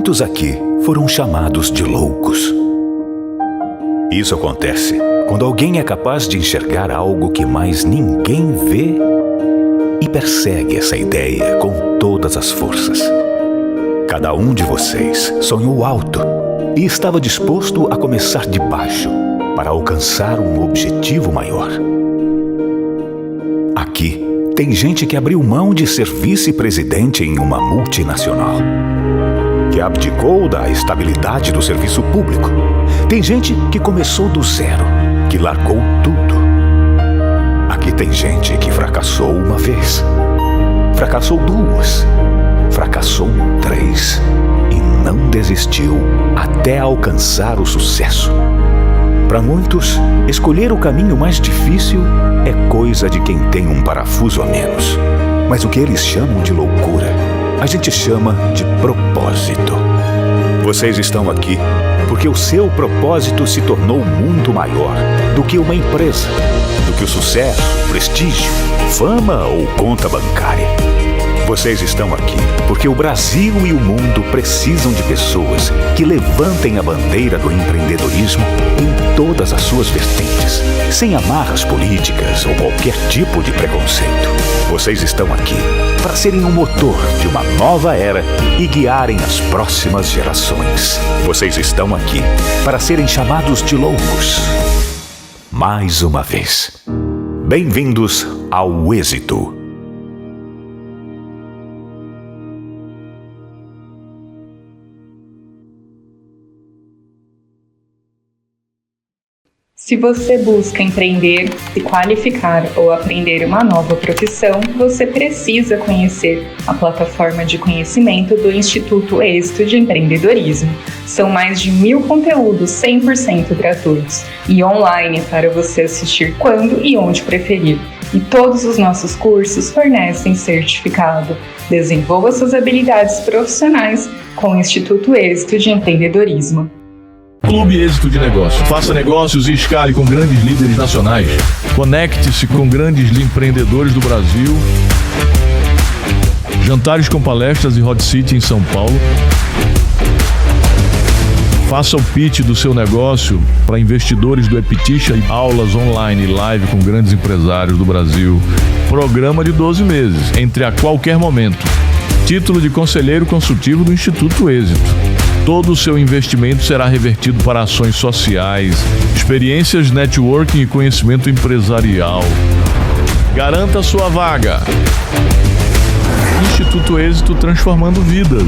Muitos aqui foram chamados de loucos. Isso acontece quando alguém é capaz de enxergar algo que mais ninguém vê e persegue essa ideia com todas as forças. Cada um de vocês sonhou alto e estava disposto a começar de baixo para alcançar um objetivo maior. Aqui tem gente que abriu mão de ser vice-presidente em uma multinacional, que abdicou da estabilidade do serviço público. Tem gente que começou do zero, que largou tudo. Aqui tem gente que fracassou uma vez, fracassou duas, fracassou três e não desistiu até alcançar o sucesso. Para muitos, escolher o caminho mais difícil é coisa de quem tem um parafuso a menos. Mas o que eles chamam de loucura, a gente chama de propósito. Vocês estão aqui porque o seu propósito se tornou muito maior do que uma empresa, do que o sucesso, prestígio, fama ou conta bancária. Vocês estão aqui porque o Brasil e o mundo precisam de pessoas que levantem a bandeira do empreendedorismo em todas as suas vertentes, sem amarras políticas ou qualquer tipo de preconceito. Vocês estão aqui para serem um motor de uma nova era e guiarem as próximas gerações. Vocês estão aqui para serem chamados de loucos. Mais uma vez, bem-vindos ao êxito. Se você busca empreender, se qualificar ou aprender uma nova profissão, você precisa conhecer a plataforma de conhecimento do Instituto Êxito de Empreendedorismo. São mais de 1000 conteúdos 100% gratuitos e online para você assistir quando e onde preferir. E todos os nossos cursos fornecem certificado. Desenvolva suas habilidades profissionais com o Instituto Êxito de Empreendedorismo. Clube Êxito de Negócios. Faça negócios e escale com grandes líderes nacionais. Conecte-se com grandes empreendedores do Brasil. Jantares com palestras e hot seat em São Paulo. Faça o pitch do seu negócio para investidores do Epitixa e aulas online e live com grandes empresários do Brasil. Programa de 12 meses, entre a qualquer momento. Título de conselheiro consultivo do Instituto Êxito. Todo o seu investimento será revertido para ações sociais, experiências, networking e conhecimento empresarial. Garanta sua vaga. Instituto Êxito, transformando vidas.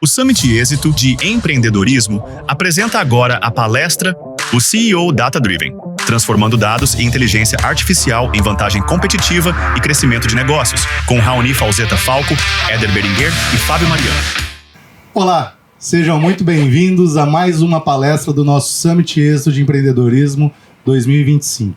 O Summit Êxito de Empreendedorismo apresenta agora a palestra O CEO Data Driven, transformando dados e inteligência artificial em vantagem competitiva e crescimento de negócios, com Raoni Falzeta Falco, Éder Berenguer e Fábio Mariano. Olá, sejam muito bem-vindos a mais uma palestra do nosso Summit Êxito de Empreendedorismo 2025.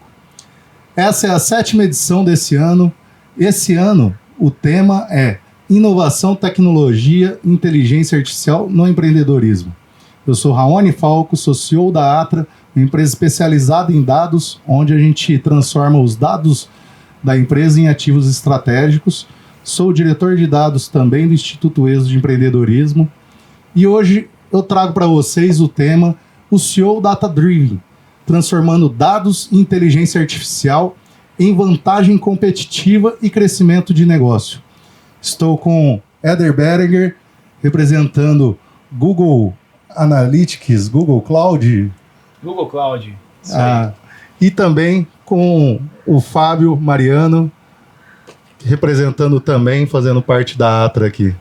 Essa é a 7ª edição desse ano. Esse ano, o tema é Inovação, Tecnologia e Inteligência Artificial no Empreendedorismo. Eu sou Raoni Falco, sou CEO da Atra, uma empresa especializada em dados, onde a gente transforma os dados da empresa em ativos estratégicos. Sou diretor de dados também do Instituto Êxito de Empreendedorismo. E hoje eu trago para vocês o tema o CEO Data Driven, transformando dados e inteligência artificial em vantagem competitiva e crescimento de negócio. Estou com Éder Berenguer, representando Google Analytics, Google Cloud. Google Cloud. E também com o Fábio Mariano, representando também, fazendo parte da Atra aqui.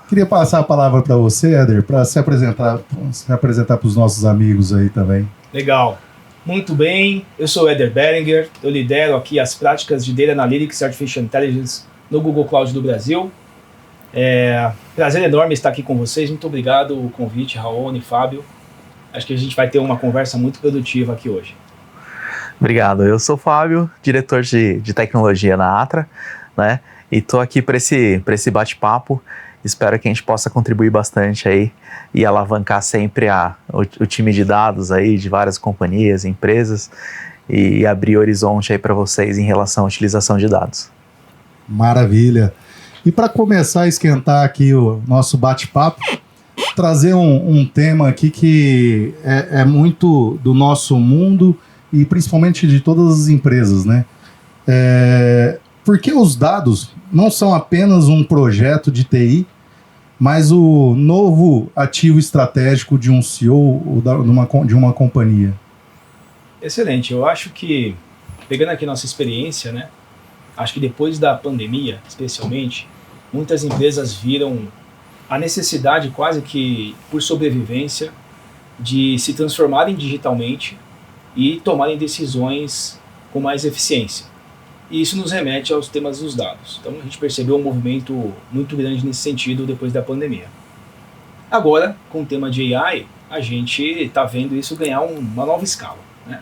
Queria passar a palavra para você, Éder, para se apresentar para os nossos amigos aí também. Legal. Muito bem, eu sou o Éder Berenguer, eu lidero aqui as práticas de Data Analytics e Artificial Intelligence no Google Cloud do Brasil. Prazer enorme estar aqui com vocês, muito obrigado pelo convite, Raoni, Fábio. Acho que a gente vai ter uma conversa muito produtiva aqui hoje. Obrigado, eu sou o Fábio, diretor de tecnologia na Atra, né? E estou aqui para esse bate-papo. Espero que a gente possa contribuir bastante aí e alavancar sempre o time de dados aí de várias companhias, empresas e abrir horizonte aí para vocês em relação à utilização de dados. Maravilha! E para começar a esquentar aqui o nosso bate-papo, trazer um tema aqui que é muito do nosso mundo e principalmente de todas as empresas, né? Porque os dados não são apenas um projeto de TI, mas o novo ativo estratégico de um CEO ou de uma companhia. Excelente. Eu acho que, pegando aqui nossa experiência, né? Acho que depois da pandemia, especialmente, muitas empresas viram a necessidade, quase que por sobrevivência, de se transformarem digitalmente e tomarem decisões com mais eficiência. E isso nos remete aos temas dos dados. Então a gente percebeu um movimento muito grande nesse sentido depois da pandemia. Agora, com o tema de AI, a gente está vendo isso ganhar uma nova escala, né?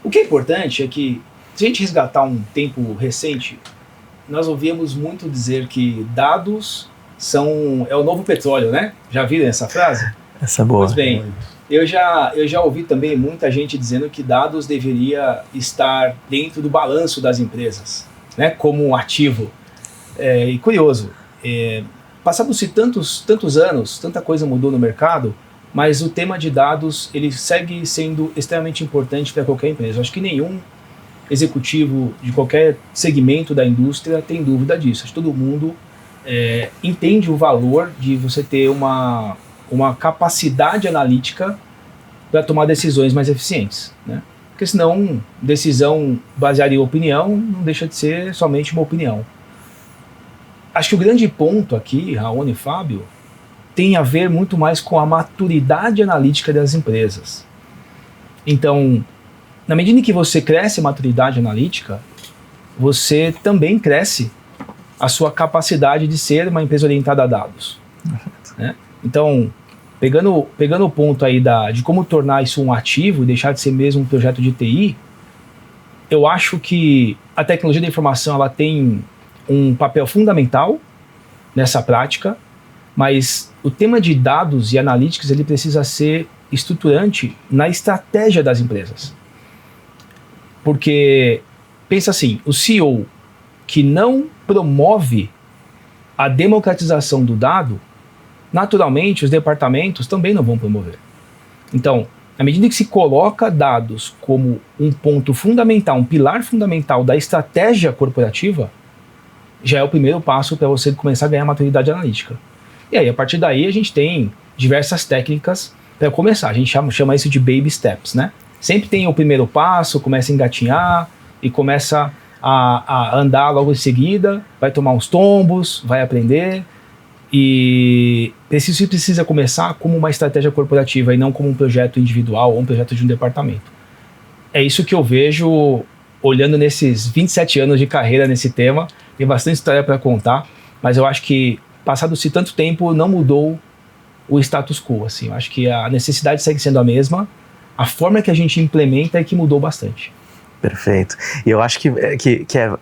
O que é importante é que, se a gente resgatar um tempo recente, nós ouvimos muito dizer que dados é o novo petróleo, né? Já viram essa frase? Essa é boa. Pois bem, eu já ouvi também muita gente dizendo que dados deveria estar dentro do balanço das empresas, né? Como um ativo. E curioso, passaram-se tantos anos, tanta coisa mudou no mercado, mas o tema de dados ele segue sendo extremamente importante para qualquer empresa. Eu acho que nenhum executivo de qualquer segmento da indústria tem dúvida disso. Acho que todo mundo entende o valor de você ter uma capacidade analítica para tomar decisões mais eficientes, né? Porque senão, decisão baseada em opinião não deixa de ser somente uma opinião. Acho que o grande ponto aqui, Raoni e Fábio, tem a ver muito mais com a maturidade analítica das empresas. Então, na medida em que você cresce a maturidade analítica, você também cresce a sua capacidade de ser uma empresa orientada a dados, né? Então, pegando o ponto aí de como tornar isso um ativo e deixar de ser mesmo um projeto de TI, eu acho que a tecnologia da informação ela tem um papel fundamental nessa prática, mas o tema de dados e analytics ele precisa ser estruturante na estratégia das empresas. Porque, pensa assim, o CEO que não promove a democratização do dado, naturalmente os departamentos também não vão promover. Então, à medida que se coloca dados como um ponto fundamental, um pilar fundamental da estratégia corporativa, já é o primeiro passo para você começar a ganhar maturidade analítica. E aí, a partir daí, a gente tem diversas técnicas para começar. A gente chama isso de baby steps, né? Sempre tem o primeiro passo, começa a engatinhar e começa a andar logo em seguida, vai tomar uns tombos, vai aprender. E precisa começar como uma estratégia corporativa e não como um projeto individual ou um projeto de um departamento. É isso que eu vejo olhando nesses 27 anos de carreira nesse tema. Tem bastante história para contar, mas eu acho que passado-se tanto tempo não mudou o status quo. Assim. Eu acho que a necessidade segue sendo a mesma, a forma que a gente implementa é que mudou bastante. Perfeito. E eu acho que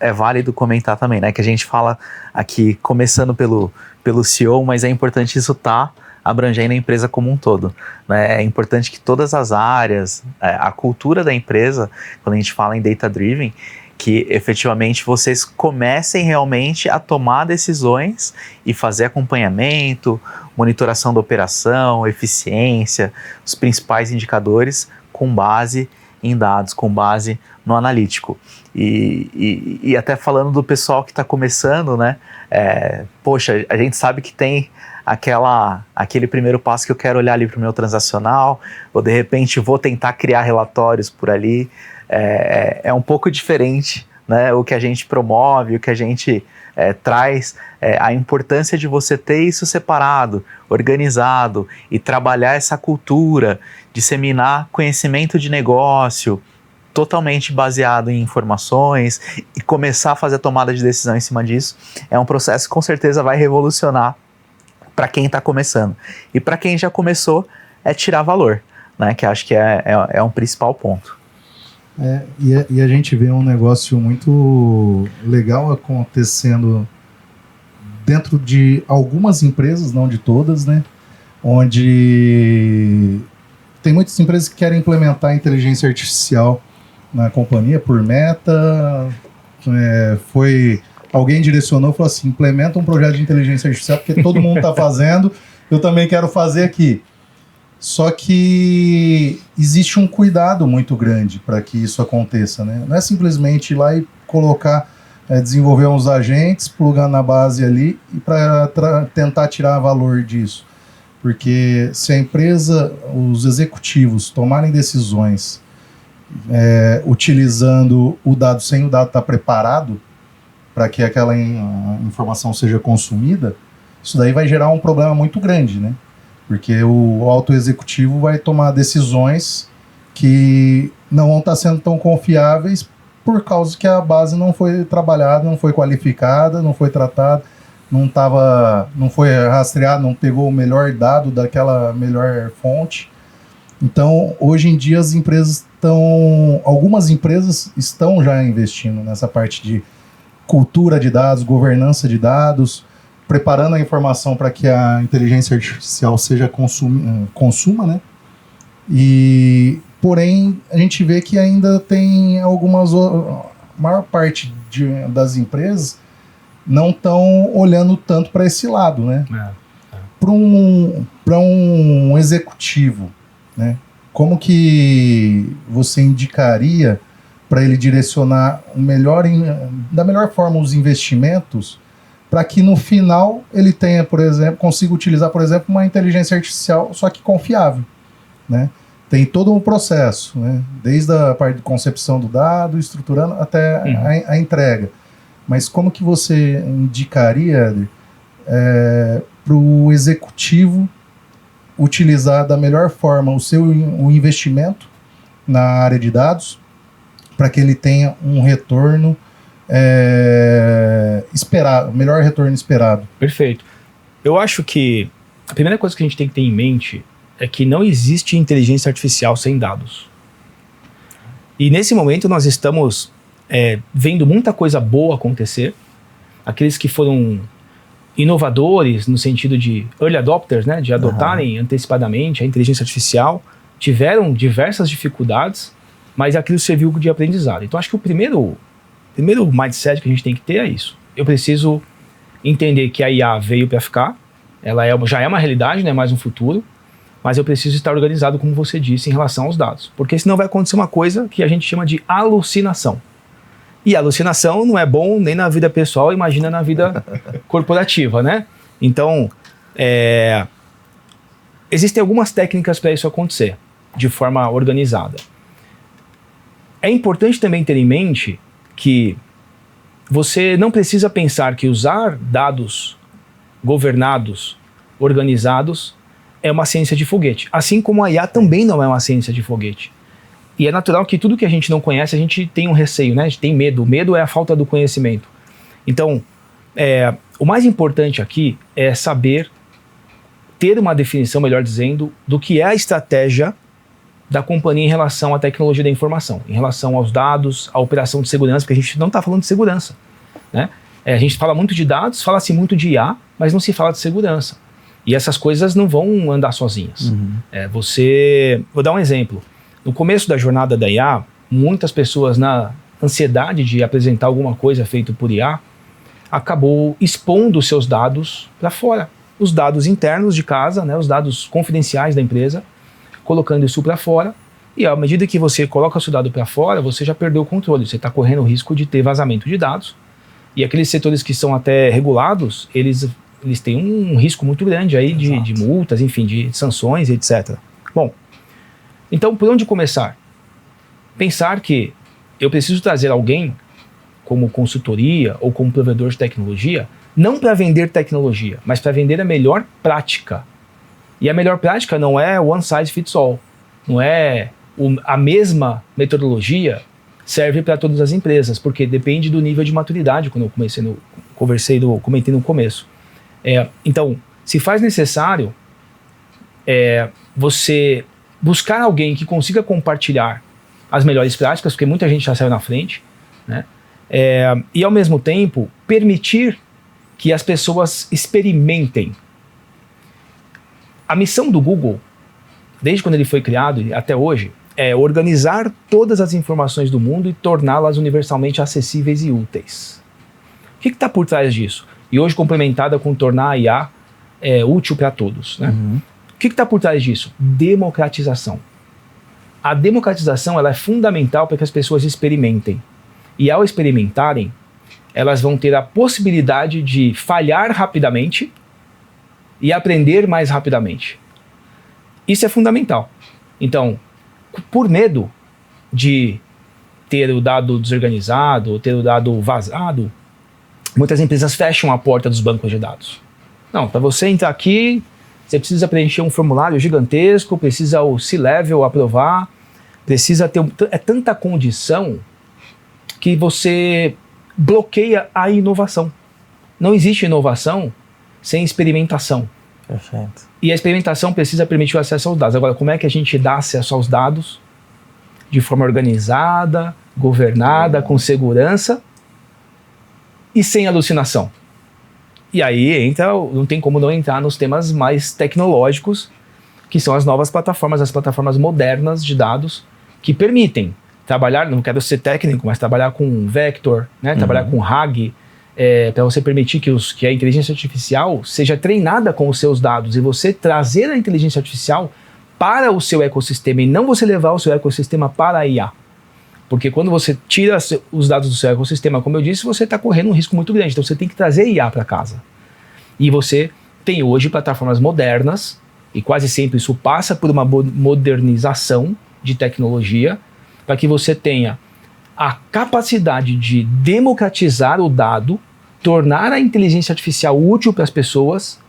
é válido comentar também, né? Que a gente fala aqui, começando pelo CEO, mas é importante isso estar abrangendo a empresa como um todo, né? É importante que todas as áreas, a cultura da empresa, quando a gente fala em data-driven, que efetivamente vocês comecem realmente a tomar decisões e fazer acompanhamento, monitoração da operação, eficiência, os principais indicadores com base em dados, com base no analítico. E até falando do pessoal que está começando, né? Poxa, a gente sabe que tem aquele primeiro passo que eu quero olhar ali para o meu transacional, ou de repente vou tentar criar relatórios por ali. É um pouco diferente, né? O que a gente promove, o que a gente traz, a importância de você ter isso separado, organizado e trabalhar essa cultura, disseminar conhecimento de negócio totalmente baseado em informações e começar a fazer a tomada de decisão em cima disso. É um processo que com certeza vai revolucionar para quem está começando. E para quem já começou, é tirar valor, né? Que acho que é um principal ponto. E a gente vê um negócio muito legal acontecendo dentro de algumas empresas, não de todas, né? Onde tem muitas empresas que querem implementar a inteligência artificial na companhia por meta, foi alguém direcionou e falou assim, implementa um projeto de inteligência artificial, porque todo mundo está fazendo, eu também quero fazer aqui. Só que existe um cuidado muito grande para que isso aconteça, né? Não é simplesmente ir lá e colocar, desenvolver uns agentes, plugar na base ali e para tentar tirar valor disso. Porque se a empresa, os executivos tomarem decisões utilizando o dado sem o dado estar preparado para que aquela informação seja consumida, isso daí vai gerar um problema muito grande, né? Porque o alto executivo vai tomar decisões que não vão estar sendo tão confiáveis por causa que a base não foi trabalhada, não foi qualificada, não foi tratada, não foi rastreado, não pegou o melhor dado daquela melhor fonte. Então, hoje em dia algumas empresas estão já investindo nessa parte de cultura de dados, governança de dados, preparando a informação para que a inteligência artificial seja consuma, né? Porém, a gente vê que ainda tem a maior parte das empresas não estão olhando tanto para esse lado, né? Para um executivo, né? Como que você indicaria para ele direcionar da melhor forma os investimentos para que no final ele tenha, por exemplo, consiga utilizar, por exemplo, uma inteligência artificial, só que confiável, né? Tem todo um processo, né? Desde a parte de concepção do dado, estruturando até a entrega. Mas como que você indicaria para o executivo utilizar da melhor forma o investimento na área de dados para que ele tenha um retorno esperado, o melhor retorno esperado? Perfeito. Eu acho que a primeira coisa que a gente tem que ter em mente é que não existe inteligência artificial sem dados. E nesse momento nós estamos vendo muita coisa boa acontecer. Aqueles que foram inovadores no sentido de early adopters, né, de adotarem antecipadamente a inteligência artificial, tiveram diversas dificuldades, mas aquilo serviu de aprendizado. Então acho que o primeiro mindset que a gente tem que ter é isso. Eu preciso entender que a IA veio para ficar, ela já é uma realidade, não é mais um futuro, mas eu preciso estar organizado, como você disse, em relação aos dados. Porque senão vai acontecer uma coisa que a gente chama de alucinação. E alucinação não é bom nem na vida pessoal, imagina na vida corporativa, né? Então, existem algumas técnicas para isso acontecer, de forma organizada. É importante também ter em mente que você não precisa pensar que usar dados governados, organizados, é uma ciência de foguete. Assim como a IA também não é uma ciência de foguete. E é natural que tudo que a gente não conhece, a gente tem um receio, né? A gente tem medo. O medo é a falta do conhecimento. Então, o mais importante aqui é saber ter uma definição, melhor dizendo, do que é a estratégia da companhia em relação à tecnologia da informação, em relação aos dados, à operação de segurança, porque a gente não está falando de segurança, né? A gente fala muito de dados, fala-se muito de IA, mas não se fala de segurança. E essas coisas não vão andar sozinhas. Vou dar um exemplo. No começo da jornada da IA, muitas pessoas, na ansiedade de apresentar alguma coisa feita por IA, acabou expondo os seus dados para fora. Os dados internos de casa, né, os dados confidenciais da empresa, colocando isso para fora. E à medida que você coloca o seu dado para fora, você já perdeu o controle. Você está correndo o risco de ter vazamento de dados. E aqueles setores que são até regulados, eles têm um risco muito grande aí de multas, enfim, de sanções, etc. Bom, então por onde começar? Pensar que eu preciso trazer alguém como consultoria ou como provedor de tecnologia, não para vender tecnologia, mas para vender a melhor prática. E a melhor prática não é one size fits all, não é a mesma metodologia serve para todas as empresas, porque depende do nível de maturidade, quando eu comentei no começo. Então, se faz necessário você buscar alguém que consiga compartilhar as melhores práticas, porque muita gente já saiu na frente, né? E ao mesmo tempo permitir que as pessoas experimentem. A missão do Google, desde quando ele foi criado e até hoje, é organizar todas as informações do mundo e torná-las universalmente acessíveis e úteis. que está por trás disso? E hoje complementada com tornar a IA útil para todos, né? O que está por trás disso? Democratização. A democratização ela é fundamental para que as pessoas experimentem. E ao experimentarem, elas vão ter a possibilidade de falhar rapidamente e aprender mais rapidamente. Isso é fundamental. Então, por medo de ter o dado desorganizado, ter o dado vazado, muitas empresas fecham a porta dos bancos de dados. Não, para você entrar aqui, você precisa preencher um formulário gigantesco, precisa o C-Level aprovar, precisa ter... É tanta condição que você bloqueia a inovação. Não existe inovação sem experimentação. Perfeito. E a experimentação precisa permitir o acesso aos dados. Agora, como é que a gente dá acesso aos dados de forma organizada, governada, com segurança e sem alucinação? E aí não tem como não entrar nos temas mais tecnológicos, que são as novas plataformas, as plataformas modernas de dados, que permitem trabalhar, não quero ser técnico, mas trabalhar com vector, né, trabalhar com RAG, para você permitir que a inteligência artificial seja treinada com os seus dados e você trazer a inteligência artificial para o seu ecossistema e não você levar o seu ecossistema para a IA. Porque quando você tira os dados do seu ecossistema, como eu disse, você está correndo um risco muito grande. Então você tem que trazer IA para casa. E você tem hoje plataformas modernas, e quase sempre isso passa por uma modernização de tecnologia, para que você tenha a capacidade de democratizar o dado, tornar a inteligência artificial útil para as pessoas,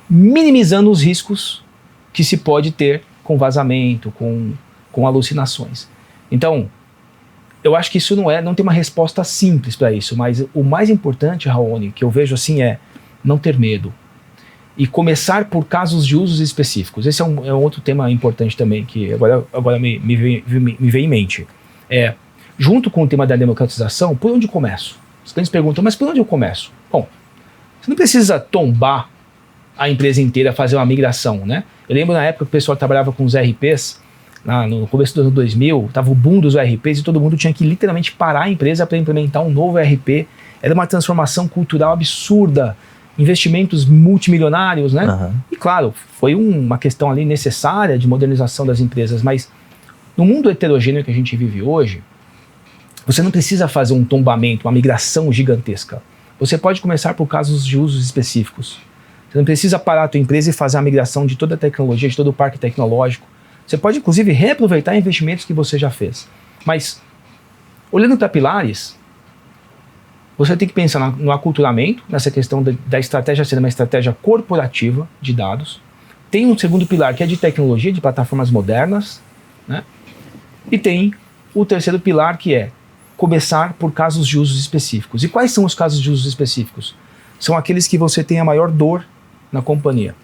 minimizando os riscos que se pode ter com vazamento, com alucinações. Então, eu acho que isso não tem uma resposta simples para isso, mas o mais importante, Raoni, que eu vejo assim é não ter medo e começar por casos de usos específicos. Esse é um outro tema importante também, que agora me veio em mente. Junto com o tema da democratização, por onde eu começo? Os clientes perguntam, mas por onde eu começo? Bom, você não precisa tombar a empresa inteira, fazer uma migração, né? Eu lembro na época que o pessoal trabalhava com os RPs, no começo do ano 2000, estava o boom dos RPs e todo mundo tinha que literalmente parar a empresa para implementar um novo RP. Era uma transformação cultural absurda, investimentos multimilionários, né? E claro, foi uma questão ali necessária de modernização das empresas, mas no mundo heterogêneo que a gente vive hoje, você não precisa fazer um tombamento, uma migração gigantesca. Você pode começar por casos de usos específicos. Você não precisa parar a tua empresa e fazer a migração de toda a tecnologia, de todo o parque tecnológico. Você pode, inclusive, reaproveitar investimentos que você já fez. Mas, olhando para pilares, você tem que pensar no aculturamento, nessa questão da estratégia ser uma estratégia corporativa de dados. Tem um segundo pilar que é de tecnologia, de plataformas modernas, né? E tem o terceiro pilar que é começar por casos de usos específicos. E quais são os casos de usos específicos? São aqueles que você tem a maior dor na companhia.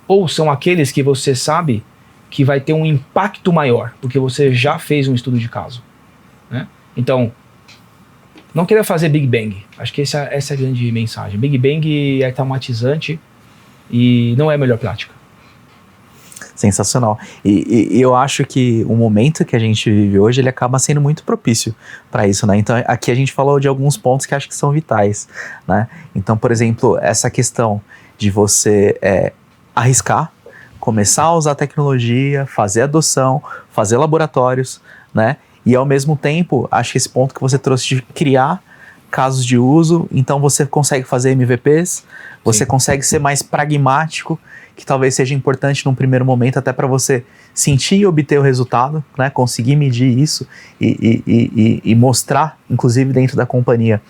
Ou são aqueles que você sabe que vai ter um impacto maior, porque você já fez um estudo de caso, né? Então, não queira fazer Big Bang. Acho que essa é a grande mensagem. Big Bang é traumatizante e não é a melhor prática. Sensacional. E eu acho que o momento que a gente vive hoje, ele acaba sendo muito propício para isso, né? Então, aqui a gente falou de alguns pontos que acho que são vitais, né? Então, por exemplo, essa questão de você arriscar, começar a usar tecnologia, fazer adoção, fazer laboratórios, né? E ao mesmo tempo, acho que esse ponto que você trouxe de criar casos de uso, então você consegue fazer MVPs, você consegue ser mais pragmático, que talvez seja importante num primeiro momento até para você sentir e obter o resultado, né? Conseguir medir isso e mostrar, inclusive dentro da companhia,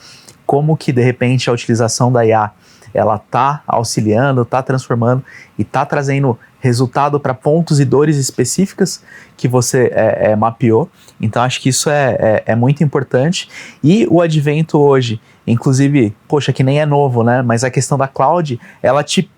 como que de repente a utilização da IA ela está auxiliando, está transformando e está trazendo resultado para pontos e dores específicas que você mapeou. Então acho que isso é muito importante. E o advento hoje, inclusive, poxa, que nem é novo, né? Mas a questão da cloud, ela te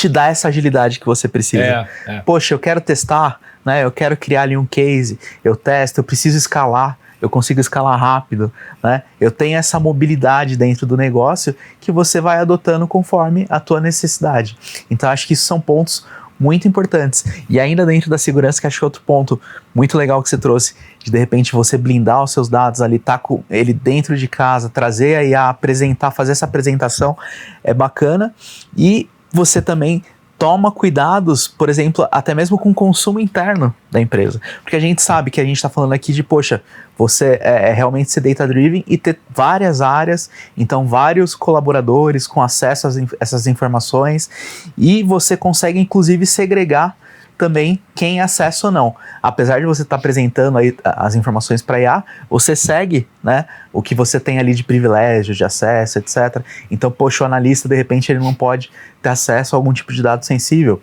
dá essa agilidade que você precisa. Poxa, eu quero testar, né? Eu quero criar ali um case, eu testo, eu preciso escalar, eu consigo escalar rápido, né? Eu tenho essa mobilidade dentro do negócio que você vai adotando conforme a tua necessidade. Então acho que isso são pontos muito importantes. E ainda dentro da segurança, que acho que é outro ponto muito legal que você trouxe, de repente você blindar os seus dados ali, tá com ele dentro de casa, trazer a IA, apresentar, fazer essa apresentação, é bacana. E você também toma cuidados, por exemplo, até mesmo com o consumo interno da empresa. Porque a gente sabe que a gente está falando aqui de, poxa, você realmente ser data-driven e ter várias áreas, então vários colaboradores com acesso a essas informações, e você consegue inclusive segregar também quem acessa ou não. Apesar de você estar apresentando aí as informações para IA, você segue, né, o que você tem ali de privilégio, de acesso, etc. Então, poxa, o analista, de repente, ele não pode ter acesso a algum tipo de dado sensível.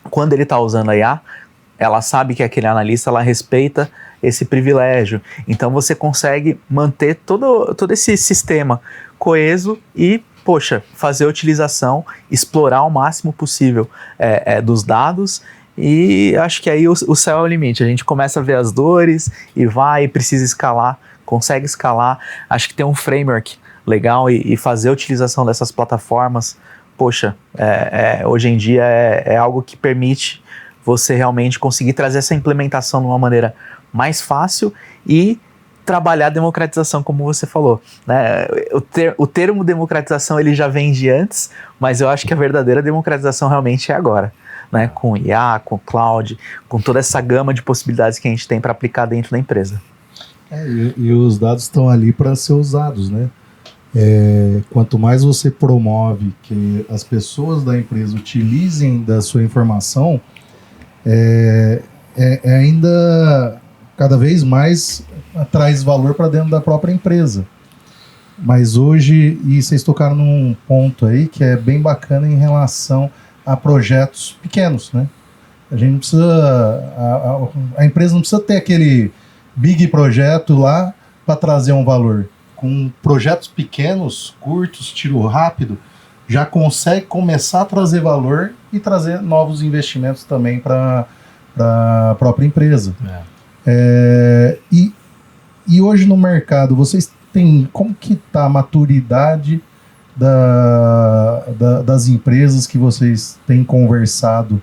Quando ele está usando a IA, ela sabe que aquele analista, ela respeita esse privilégio. Então, você consegue manter todo esse sistema coeso e, poxa, fazer a utilização, explorar o máximo possível dos dados. E acho que aí o céu é o limite. A gente começa a ver as dores e precisa escalar, consegue escalar. Acho que tem um framework legal e fazer a utilização dessas plataformas, poxa, hoje em dia é algo que permite você realmente conseguir trazer essa implementação de uma maneira mais fácil e trabalhar a democratização, como você falou, né? O termo democratização ele já vem de antes, mas eu acho que a verdadeira democratização realmente é agora. Né, com IA, com cloud, com toda essa gama de possibilidades que a gente tem para aplicar dentro da empresa. E os dados estão ali para ser usados, né? Quanto mais você promove que as pessoas da empresa utilizem da sua informação, ainda cada vez mais traz valor para dentro da própria empresa. Mas hoje, e vocês tocaram num ponto aí que é bem bacana em relação a projetos pequenos, né? A gente não precisa, a empresa não precisa ter aquele big projeto lá para trazer um valor. Com projetos pequenos, curtos, tiro rápido, já consegue começar a trazer valor e trazer novos investimentos também para a própria empresa. E hoje no mercado, vocês têm, como que está a maturidade das empresas que vocês têm conversado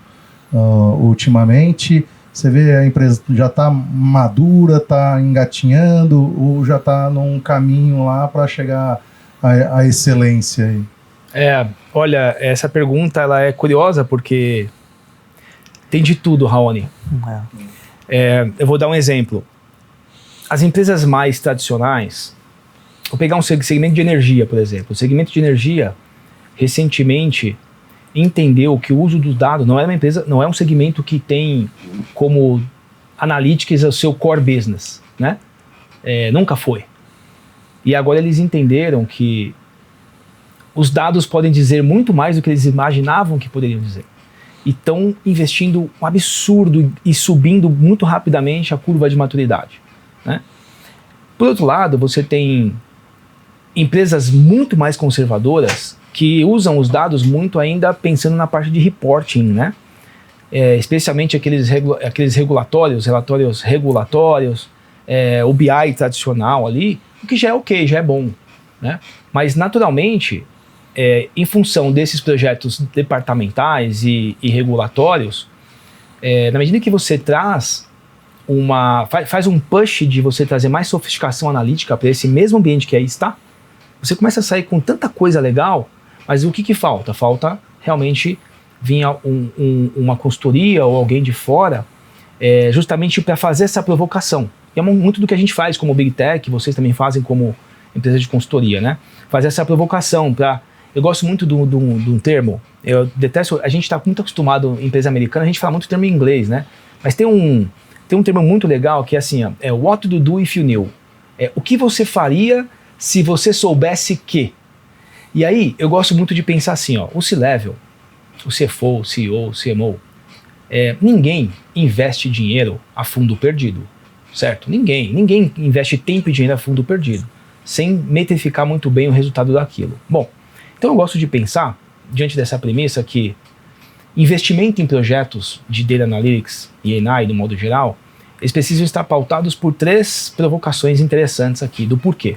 ultimamente? Você vê a empresa já está madura, está engatinhando ou já está num caminho lá para chegar à excelência aí? Olha, essa pergunta ela é curiosa porque tem de tudo, Raoni. Eu vou dar um exemplo. As empresas mais tradicionais, vou pegar um segmento de energia, por exemplo. O segmento de energia, recentemente, entendeu que o uso dos dados não é um segmento que tem como analytics o seu core business, né? Nunca foi. E agora eles entenderam que os dados podem dizer muito mais do que eles imaginavam que poderiam dizer. E estão investindo um absurdo e subindo muito rapidamente a curva de maturidade, né? Por outro lado, você tem empresas muito mais conservadoras que usam os dados muito ainda pensando na parte de reporting, né? Especialmente aqueles relatórios regulatórios, o BI tradicional ali, o que já é ok, já é bom, né? Mas naturalmente, em função desses projetos departamentais e regulatórios, na medida que você faz um push de você trazer mais sofisticação analítica para esse mesmo ambiente que aí está, você começa a sair com tanta coisa legal, mas o que falta? Falta realmente vir uma consultoria ou alguém de fora justamente para fazer essa provocação. E é muito do que a gente faz como Big Tech, vocês também fazem como empresa de consultoria, né? Fazer essa provocação para... Eu gosto muito de um termo, eu detesto... A gente está muito acostumado em empresa americana, a gente fala muito termo em inglês, né? Mas tem um termo muito legal que é assim, what to do if you knew. O que você faria se você soubesse que. E aí, eu gosto muito de pensar assim, o C-Level, o CFO, o CEO, o CMO, ninguém investe dinheiro a fundo perdido, certo? Ninguém investe tempo e dinheiro a fundo perdido, sem metrificar muito bem o resultado daquilo. Bom, então eu gosto de pensar, diante dessa premissa, que investimento em projetos de Data Analytics e AI, no modo geral, eles precisam estar pautados por 3 provocações interessantes aqui, do porquê.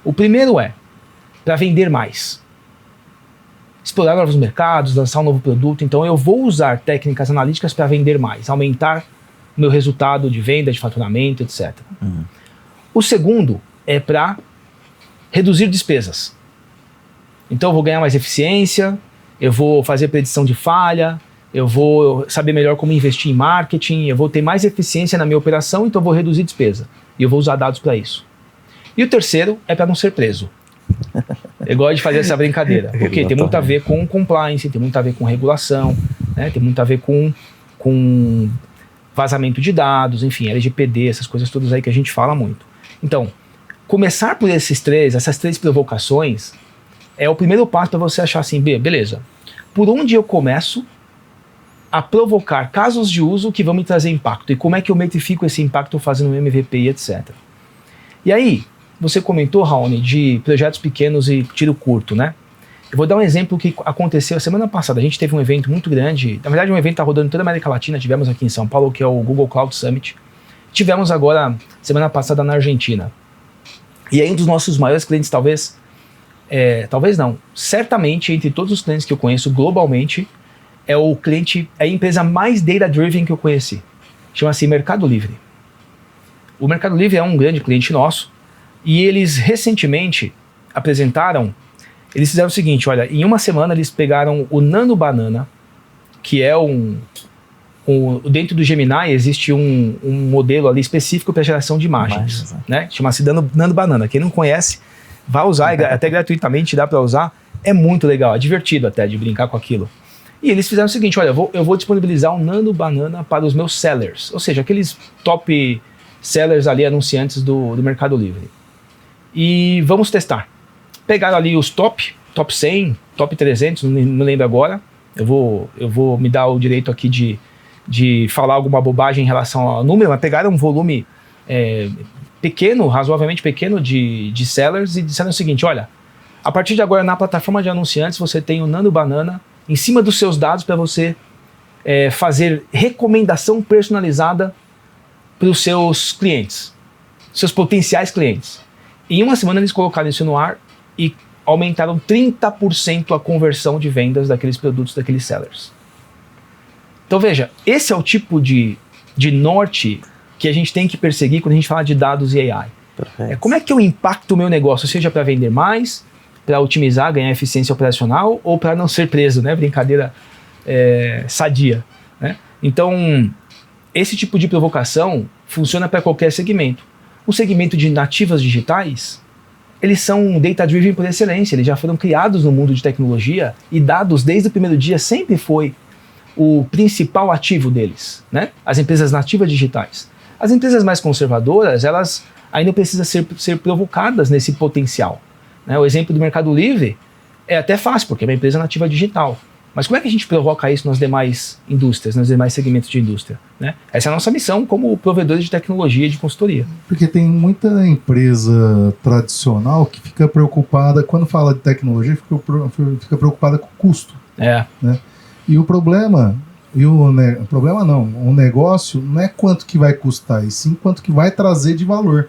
O primeiro para vender mais. explorar novos mercados, lançar um novo produto. Então eu vou usar técnicas analíticas para vender mais, aumentar o meu resultado de venda, de faturamento, etc. O segundo é para reduzir despesas. Então eu vou ganhar mais eficiência, eu vou fazer predição de falha, eu vou saber melhor como investir em marketing, eu vou ter mais eficiência na minha operação, então eu vou reduzir despesa. E eu vou usar dados para isso. E o terceiro é para não ser preso. Eu gosto de fazer essa brincadeira, porque tem muito a ver com compliance, tem muito a ver com regulação, né? Tem muito a ver com vazamento de dados, enfim, LGPD, essas coisas todas aí que a gente fala muito. Então, começar por essas três provocações é o primeiro passo para você achar assim, beleza, por onde eu começo a provocar casos de uso que vão me trazer impacto e como é que eu metrifico esse impacto fazendo um MVP e etc. E aí, você comentou, Raoni, de projetos pequenos e tiro curto, né? Eu vou dar um exemplo que aconteceu a semana passada. A gente teve um evento muito grande, na verdade um evento está rodando em toda a América Latina, tivemos aqui em São Paulo, que é o Google Cloud Summit. Tivemos agora, semana passada, na Argentina. E aí um dos nossos maiores clientes, talvez não, certamente entre todos os clientes que eu conheço globalmente, é a empresa mais data-driven que eu conheci. Chama-se Mercado Livre. O Mercado Livre é um grande cliente nosso e eles recentemente eles fizeram o seguinte, olha, em uma semana eles pegaram o Nano Banana, que é dentro do Gemini existe um modelo ali específico para geração de imagens, né? Chama-se Nano Banana. Quem não conhece, vai usar, até gratuitamente dá para usar. É muito legal, é divertido até de brincar com aquilo. E eles fizeram o seguinte, olha, eu vou disponibilizar um Nano Banana para os meus sellers, ou seja, aqueles top sellers ali, anunciantes do Mercado Livre. E vamos testar. Pegaram ali os top 100, top 300, não lembro agora. Eu vou me dar o direito aqui de falar alguma bobagem em relação ao número, mas pegaram um volume pequeno, razoavelmente pequeno de sellers e disseram o seguinte, olha, a partir de agora na plataforma de anunciantes você tem o Nano Banana em cima dos seus dados para você fazer recomendação personalizada para os seus clientes, seus potenciais clientes. Em uma semana eles colocaram isso no ar e aumentaram 30% a conversão de vendas daqueles produtos, daqueles sellers. Então veja, esse é o tipo de norte que a gente tem que perseguir quando a gente fala de dados e AI. Como é que eu impacto o meu negócio, seja para vender mais, para otimizar, ganhar eficiência operacional ou para não ser preso, né? Brincadeira sadia, né? Então, esse tipo de provocação funciona para qualquer segmento. O segmento de nativas digitais, eles são data-driven por excelência, eles já foram criados no mundo de tecnologia e dados desde o primeiro dia sempre foi o principal ativo deles, né? As empresas nativas digitais. As empresas mais conservadoras, elas ainda precisam ser provocadas nesse potencial, né? O exemplo do Mercado Livre é até fácil, porque é uma empresa nativa digital. Mas como é que a gente provoca isso nas demais indústrias, nos demais segmentos de indústria, né? Essa é a nossa missão como provedores de tecnologia e de consultoria. Porque tem muita empresa tradicional que fica preocupada, quando fala de tecnologia, fica preocupada com o custo. Né? E o problema, o negócio não é quanto que vai custar, e sim quanto que vai trazer de valor.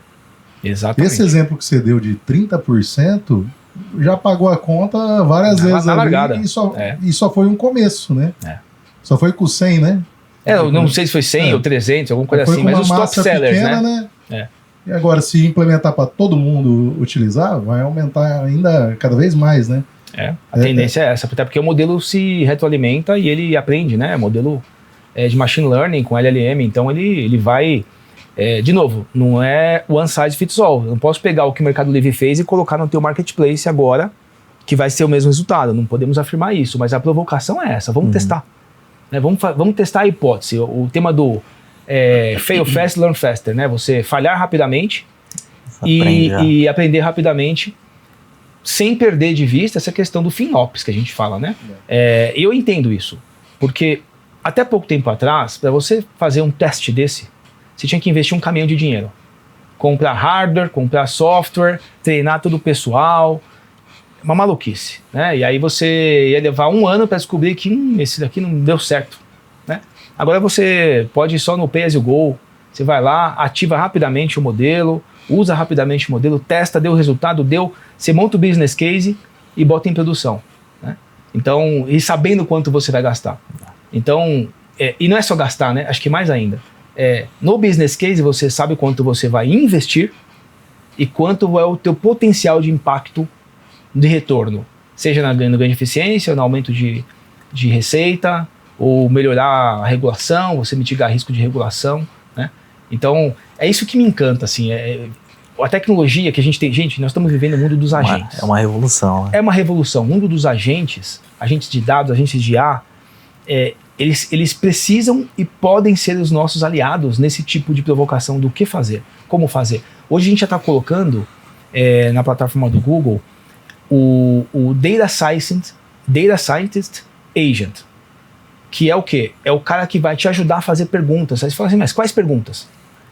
Exatamente. Esse exemplo que você deu de 30%, já pagou a conta várias vezes na ali, largada. E só foi um começo, né? Só foi com 100, né? Eu não sei se foi 100 ou 300, alguma coisa assim, mas os top sellers, pequena, né? E agora, se implementar para todo mundo utilizar, vai aumentar ainda cada vez mais, né? A tendência é essa, até porque o modelo se retroalimenta e ele aprende, né? Modelo de machine learning com LLM, então ele vai... de novo, não é one size fits all. Eu não posso pegar o que o Mercado Livre fez e colocar no teu marketplace agora, que vai ser o mesmo resultado. Não podemos afirmar isso, mas a provocação é essa. Vamos testar. Né? Vamos testar a hipótese. O tema do fail fast, learn faster. Né? Você falhar rapidamente e aprender rapidamente, sem perder de vista essa questão do FinOps que a gente fala. Né? Eu entendo isso, porque até pouco tempo atrás, para você fazer um teste desse, você tinha que investir um caminhão de dinheiro. Comprar hardware, comprar software, treinar todo o pessoal. Uma maluquice, né? E aí você ia levar um ano para descobrir que esse daqui não deu certo, né? Agora você pode ir só no Pay As You Go. Você vai lá, ativa rapidamente o modelo, usa rapidamente o modelo, testa, deu o resultado, você monta o business case e bota em produção, né? Então, e sabendo quanto você vai gastar. Então, e não é só gastar, né? Acho que mais ainda. No business case, você sabe quanto você vai investir e quanto é o teu potencial de impacto de retorno. Seja no ganho de eficiência, no aumento de receita, ou melhorar a regulação, você mitigar risco de regulação, né? Então, é isso que me encanta, assim, a tecnologia que a gente tem. Gente, nós estamos vivendo o mundo dos agentes. É uma revolução. Né? É uma revolução. O mundo dos agentes de dados, agentes de IA, eles precisam e podem ser os nossos aliados nesse tipo de provocação do que fazer, como fazer. Hoje a gente já está colocando na plataforma do Google o Data Scientist Agent, que é o quê? É o cara que vai te ajudar a fazer perguntas. Aí você fala assim, mas quais perguntas?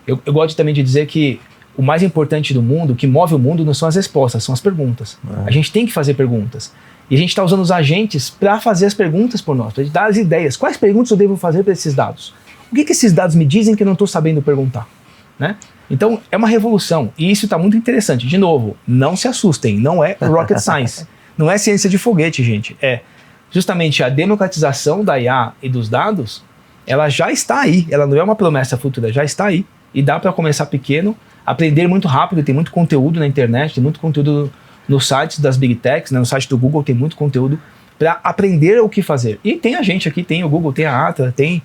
Eu gosto também de dizer que o mais importante do mundo, o que move o mundo não são as respostas, são as perguntas. A gente tem que fazer perguntas. E a gente está usando os agentes para fazer as perguntas por nós, para dar as ideias. Quais perguntas eu devo fazer para esses dados? O que esses dados me dizem que eu não estou sabendo perguntar? Né? Então, é uma revolução. E isso está muito interessante. De novo, não se assustem, não é rocket science. Não é ciência de foguete, gente. É justamente a democratização da IA e dos dados, ela já está aí. Ela não é uma promessa futura, já está aí. E dá para começar pequeno, aprender muito rápido. Tem muito conteúdo na internet, tem muito conteúdo nos sites das Big Techs, né? No site do Google tem muito conteúdo para aprender o que fazer. E tem a gente aqui, tem o Google, tem a Atra, tem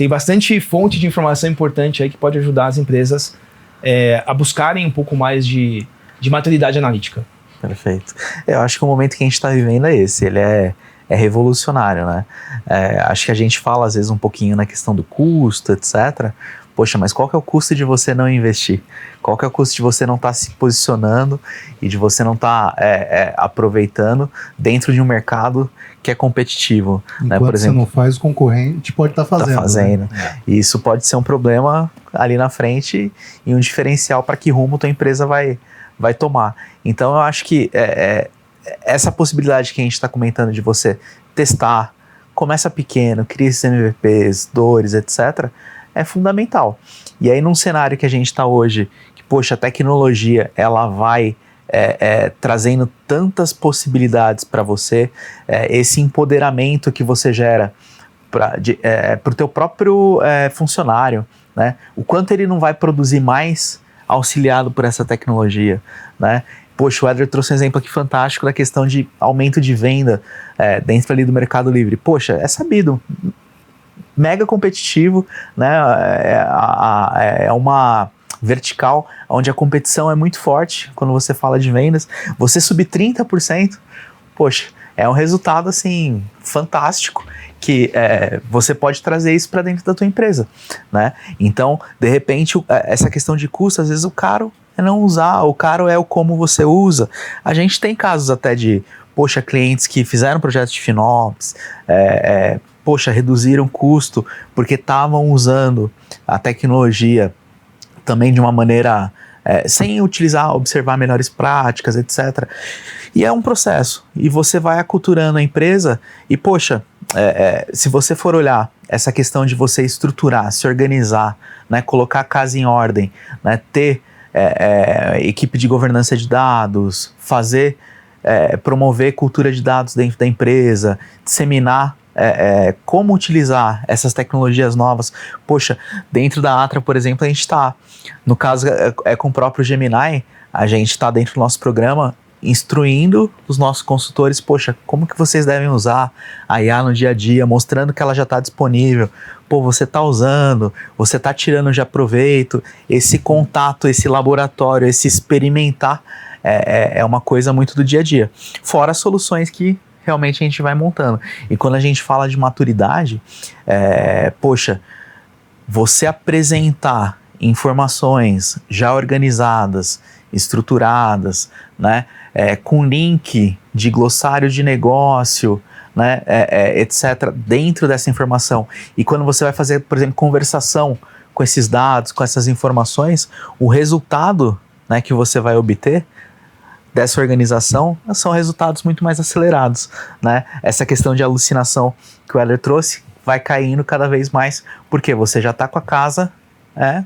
bastante fonte de informação importante aí que pode ajudar as empresas a buscarem um pouco mais de maturidade analítica. Perfeito. Eu acho que o momento que a gente está vivendo é esse, ele é revolucionário, né? Acho que a gente fala às vezes um pouquinho na questão do custo, etc. Poxa, mas qual que é o custo de você não investir? Qual que é o custo de você não estar se posicionando e de você não estar aproveitando dentro de um mercado que é competitivo? Enquanto né? Por exemplo, você não faz, o concorrente pode estar fazendo. Né? E isso pode ser um problema ali na frente e um diferencial para que rumo tua empresa vai tomar. Então eu acho que essa possibilidade que a gente está comentando de você testar, começa pequeno, cria esses MVPs, dores, etc., é fundamental. E aí num cenário que a gente está hoje, que poxa, a tecnologia ela vai trazendo tantas possibilidades para você, esse empoderamento que você gera para o teu próprio funcionário, né? O quanto ele não vai produzir mais auxiliado por essa tecnologia, né? Poxa, o Eder trouxe um exemplo aqui fantástico da questão de aumento de venda dentro ali do Mercado Livre. Poxa, é sabido, mega competitivo, né? É uma vertical onde a competição é muito forte quando você fala de vendas. Você subir 30%, poxa, é um resultado assim fantástico que você pode trazer isso para dentro da tua empresa, né? Então, de repente, essa questão de custo, às vezes o caro é não usar, o caro é o como você usa. A gente tem casos até de, poxa, clientes que fizeram projetos de FinOps, poxa, reduziram custo porque estavam usando a tecnologia também de uma maneira sem observar melhores práticas, etc. E é um processo, e você vai aculturando a empresa e, poxa, se você for olhar essa questão de você estruturar, se organizar, né, colocar a casa em ordem, né, ter equipe de governança de dados, promover cultura de dados dentro da empresa, disseminar como utilizar essas tecnologias novas. Poxa, dentro da Atra, por exemplo, a gente está, no caso com o próprio Gemini, a gente está dentro do nosso programa instruindo os nossos consultores, poxa, como que vocês devem usar a IA no dia a dia, mostrando que ela já está disponível. Pô, você está usando, você está tirando de proveito, esse contato, esse laboratório, esse experimentar é uma coisa muito do dia a dia. Fora as soluções que realmente a gente vai montando. E quando a gente fala de maturidade, poxa, você apresentar informações já organizadas, estruturadas, né, com link de glossário de negócio, né, etc., dentro dessa informação. E quando você vai fazer, por exemplo, conversação com esses dados, com essas informações, o resultado, né, que você vai obter dessa organização são resultados muito mais acelerados, né? Essa questão de alucinação que o Eder trouxe vai caindo cada vez mais, porque você já está com a casa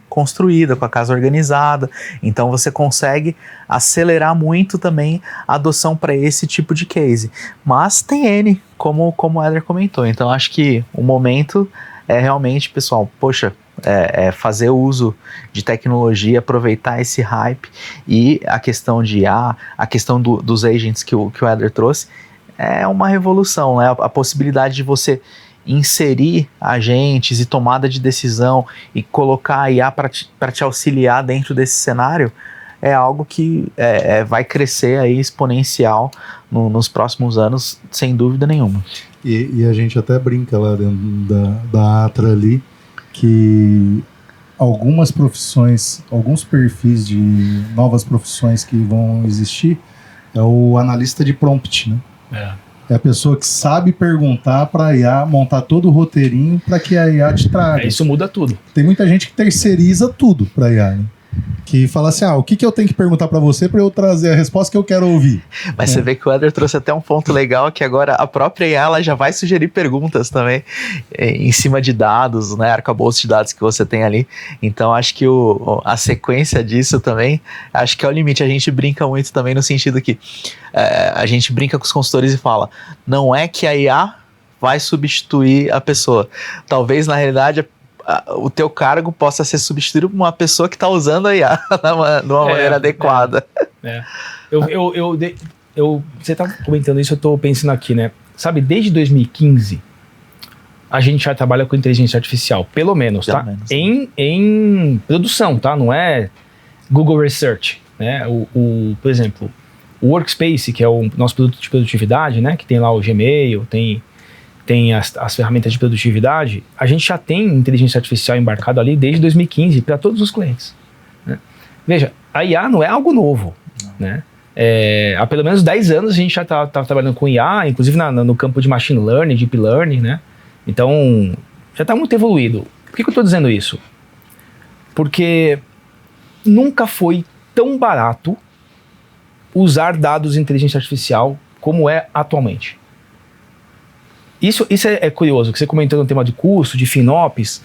construída, com a casa organizada, então você consegue acelerar muito também a adoção para esse tipo de case. Mas tem N como o Éder comentou. Então, acho que o momento é realmente, pessoal, poxa, fazer uso de tecnologia, aproveitar esse hype, e a questão de IA, a questão dos agents que o Éder trouxe, é uma revolução, né? A possibilidade de você inserir agentes e tomada de decisão e colocar a IA para te auxiliar dentro desse cenário é algo que vai crescer aí exponencial nos próximos anos, sem dúvida nenhuma. E a gente até brinca lá dentro da Atra ali, que algumas profissões, alguns perfis de novas profissões que vão existir, é o analista de prompt, né? É a pessoa que sabe perguntar para a IA, montar todo o roteirinho para que a IA te traga. Isso muda tudo. Tem muita gente que terceiriza tudo para a IA, né? Que fala assim, o que eu tenho que perguntar para você para eu trazer a resposta que eu quero ouvir. Mas você vê que o Éder trouxe até um ponto legal, que agora a própria IA ela já vai sugerir perguntas também em cima de dados, né, arcabouço de dados que você tem ali. Então acho que a sequência disso também, acho que é o limite. A gente brinca muito também no sentido que a gente brinca com os consultores e fala, não é que a IA vai substituir a pessoa. Talvez na realidade o teu cargo possa ser substituído por uma pessoa que está usando a IA de uma maneira adequada. Você está comentando isso, eu estou pensando aqui, né? Sabe, desde 2015, a gente já trabalha com inteligência artificial, pelo menos, tá? Em produção, tá? Não é Google Research, né? Por exemplo, o Workspace, que é o nosso produto de produtividade, né? Que tem lá o Gmail, tem as ferramentas de produtividade, a gente já tem inteligência artificial embarcado ali desde 2015 para todos os clientes, né? Veja, a IA não é algo novo, né? Há pelo menos 10 anos a gente já está trabalhando com IA, inclusive no campo de machine learning, deep learning, né? Então, já está muito evoluído. Por que eu estou dizendo isso? Porque nunca foi tão barato usar dados de inteligência artificial como é atualmente. Isso é curioso, que você comentou no tema de custo, de FinOps.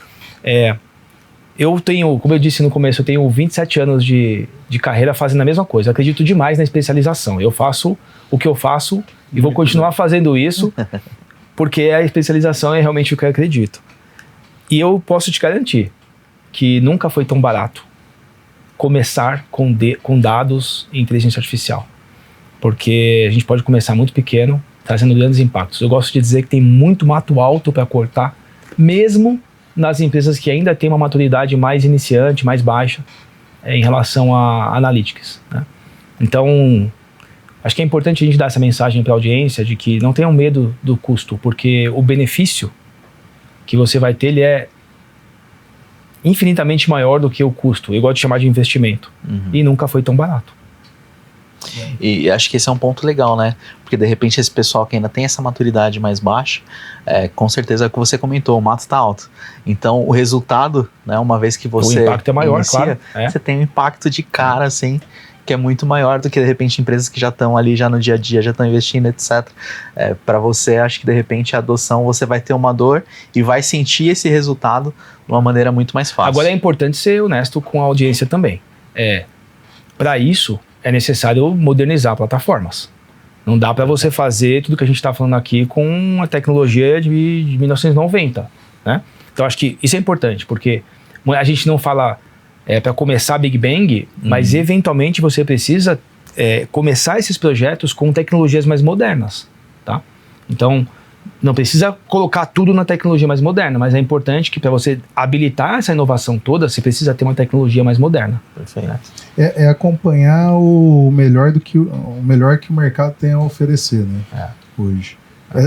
Eu tenho, como eu disse no começo, eu tenho 27 anos de carreira fazendo a mesma coisa. Eu acredito demais na especialização. Eu faço o que eu faço e vou continuar fazendo isso, porque a especialização é realmente o que eu acredito. E eu posso te garantir que nunca foi tão barato começar com dados em inteligência artificial. Porque a gente pode começar muito pequeno, trazendo grandes impactos. Eu gosto de dizer que tem muito mato alto para cortar, mesmo nas empresas que ainda têm uma maturidade mais iniciante, mais baixa, em relação a analytics, né? Então, acho que é importante a gente dar essa mensagem para a audiência de que não tenham medo do custo, porque o benefício que você vai ter, ele é infinitamente maior do que o custo. Eu gosto de chamar de investimento. E nunca foi tão barato. E acho que esse é um ponto legal, né? Porque de repente esse pessoal que ainda tem essa maturidade mais baixa, com certeza é o que você comentou, o mato está alto. Então o resultado, né, uma vez que você o impacto é maior, inicia, claro. Você tem um impacto de cara, assim, que é muito maior do que de repente empresas que já estão ali, já no dia a dia, já estão investindo, etc. Para você, acho que de repente a adoção, você vai ter uma dor e vai sentir esse resultado de uma maneira muito mais fácil. Agora é importante ser honesto com a audiência também. Para isso, é necessário modernizar plataformas. Não dá para você fazer tudo que a gente está falando aqui com a tecnologia de 1990, né? Então acho que isso é importante, porque a gente não fala para começar Big Bang, mas eventualmente você precisa começar esses projetos com tecnologias mais modernas, tá? Então não precisa colocar tudo na tecnologia mais moderna, mas é importante que para você habilitar essa inovação toda, você precisa ter uma tecnologia mais moderna. Perfeito. É acompanhar o melhor que o mercado tem a oferecer, né? Hoje.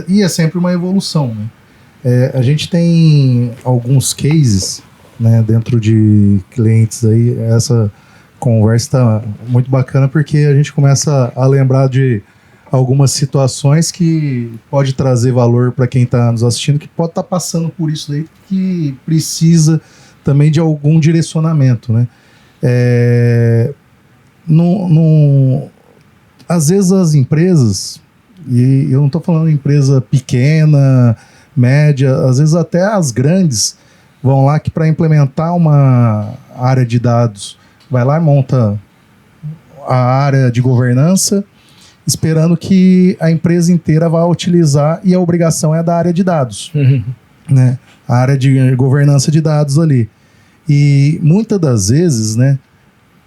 E é sempre uma evolução, né? A gente tem alguns cases, né, dentro de clientes aí. Essa conversa está muito bacana porque a gente começa a lembrar de algumas situações que pode trazer valor para quem está nos assistindo, que pode estar passando por isso daí, que precisa também de algum direcionamento, né? Às vezes as empresas, e eu não estou falando de empresa pequena, média, às vezes até as grandes vão lá que para implementar uma área de dados, vai lá e monta a área de governança esperando que a empresa inteira vá utilizar, e a obrigação é da área de dados, né? A área de governança de dados ali. E muitas das vezes, né,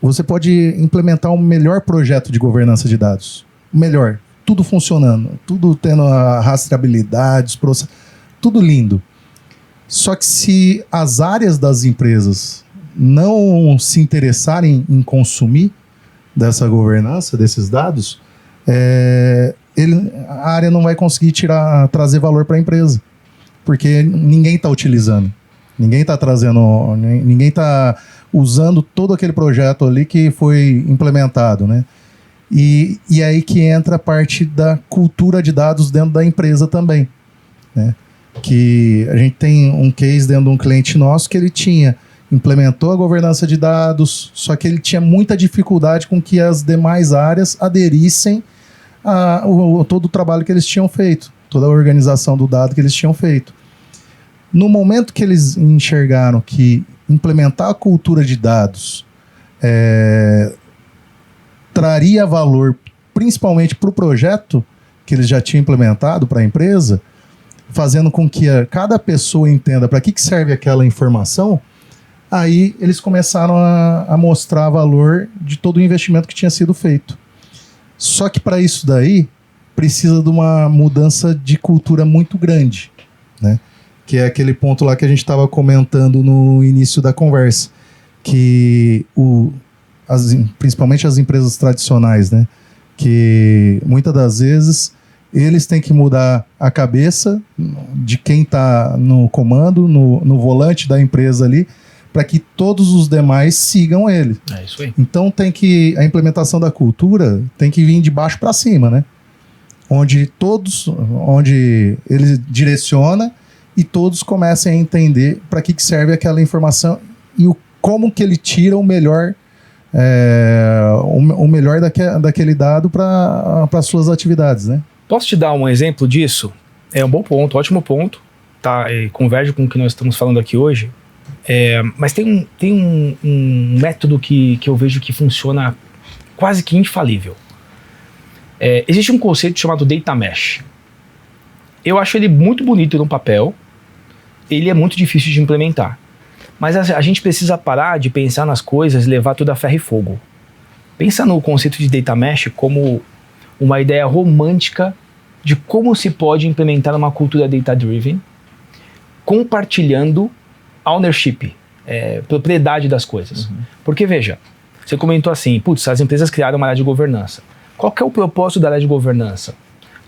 você pode implementar um melhor projeto de governança de dados. Melhor, tudo funcionando, tudo tendo a rastreabilidade, tudo lindo. Só que se as áreas das empresas não se interessarem em consumir dessa governança, desses dados, a área não vai conseguir trazer valor para a empresa. Porque ninguém está utilizando. Ninguém está trazendo, ninguém está usando todo aquele projeto ali que foi implementado, né? E aí que entra a parte da cultura de dados dentro da empresa também, né? Que a gente tem um case dentro de um cliente nosso que ele implementou a governança de dados, só que ele tinha muita dificuldade com que as demais áreas aderissem a todo o trabalho que eles tinham feito, toda a organização do dado que eles tinham feito. No momento que eles enxergaram que implementar a cultura de dados traria valor principalmente para o projeto que eles já tinham implementado para a empresa, fazendo com que cada pessoa entenda para que serve aquela informação, aí eles começaram a mostrar valor de todo o investimento que tinha sido feito. Só que para isso daí, precisa de uma mudança de cultura muito grande, né? Que é aquele ponto lá que a gente estava comentando no início da conversa, que principalmente as empresas tradicionais, né? Que muitas das vezes eles têm que mudar a cabeça de quem está no comando, no volante da empresa ali, para que todos os demais sigam ele. É isso aí. Então a implementação da cultura tem que vir de baixo para cima, né? Onde ele direciona e todos comecem a entender para que serve aquela informação e como que ele tira o melhor daquele dado para as suas atividades, né? Posso te dar um exemplo disso? É um bom ponto, ótimo ponto, tá? Converge com o que nós estamos falando aqui hoje. Mas tem um método que eu vejo que funciona quase que infalível. Existe um conceito chamado Data Mesh. Eu acho ele muito bonito no papel, ele é muito difícil de implementar. Mas a gente precisa parar de pensar nas coisas e levar tudo a ferro e fogo. Pensa no conceito de Data Mesh como uma ideia romântica de como se pode implementar uma cultura data-driven, compartilhando ownership, propriedade das coisas. Uhum. Porque, veja, você comentou assim, as empresas criaram uma área de governança. Qual que é o propósito da área de governança?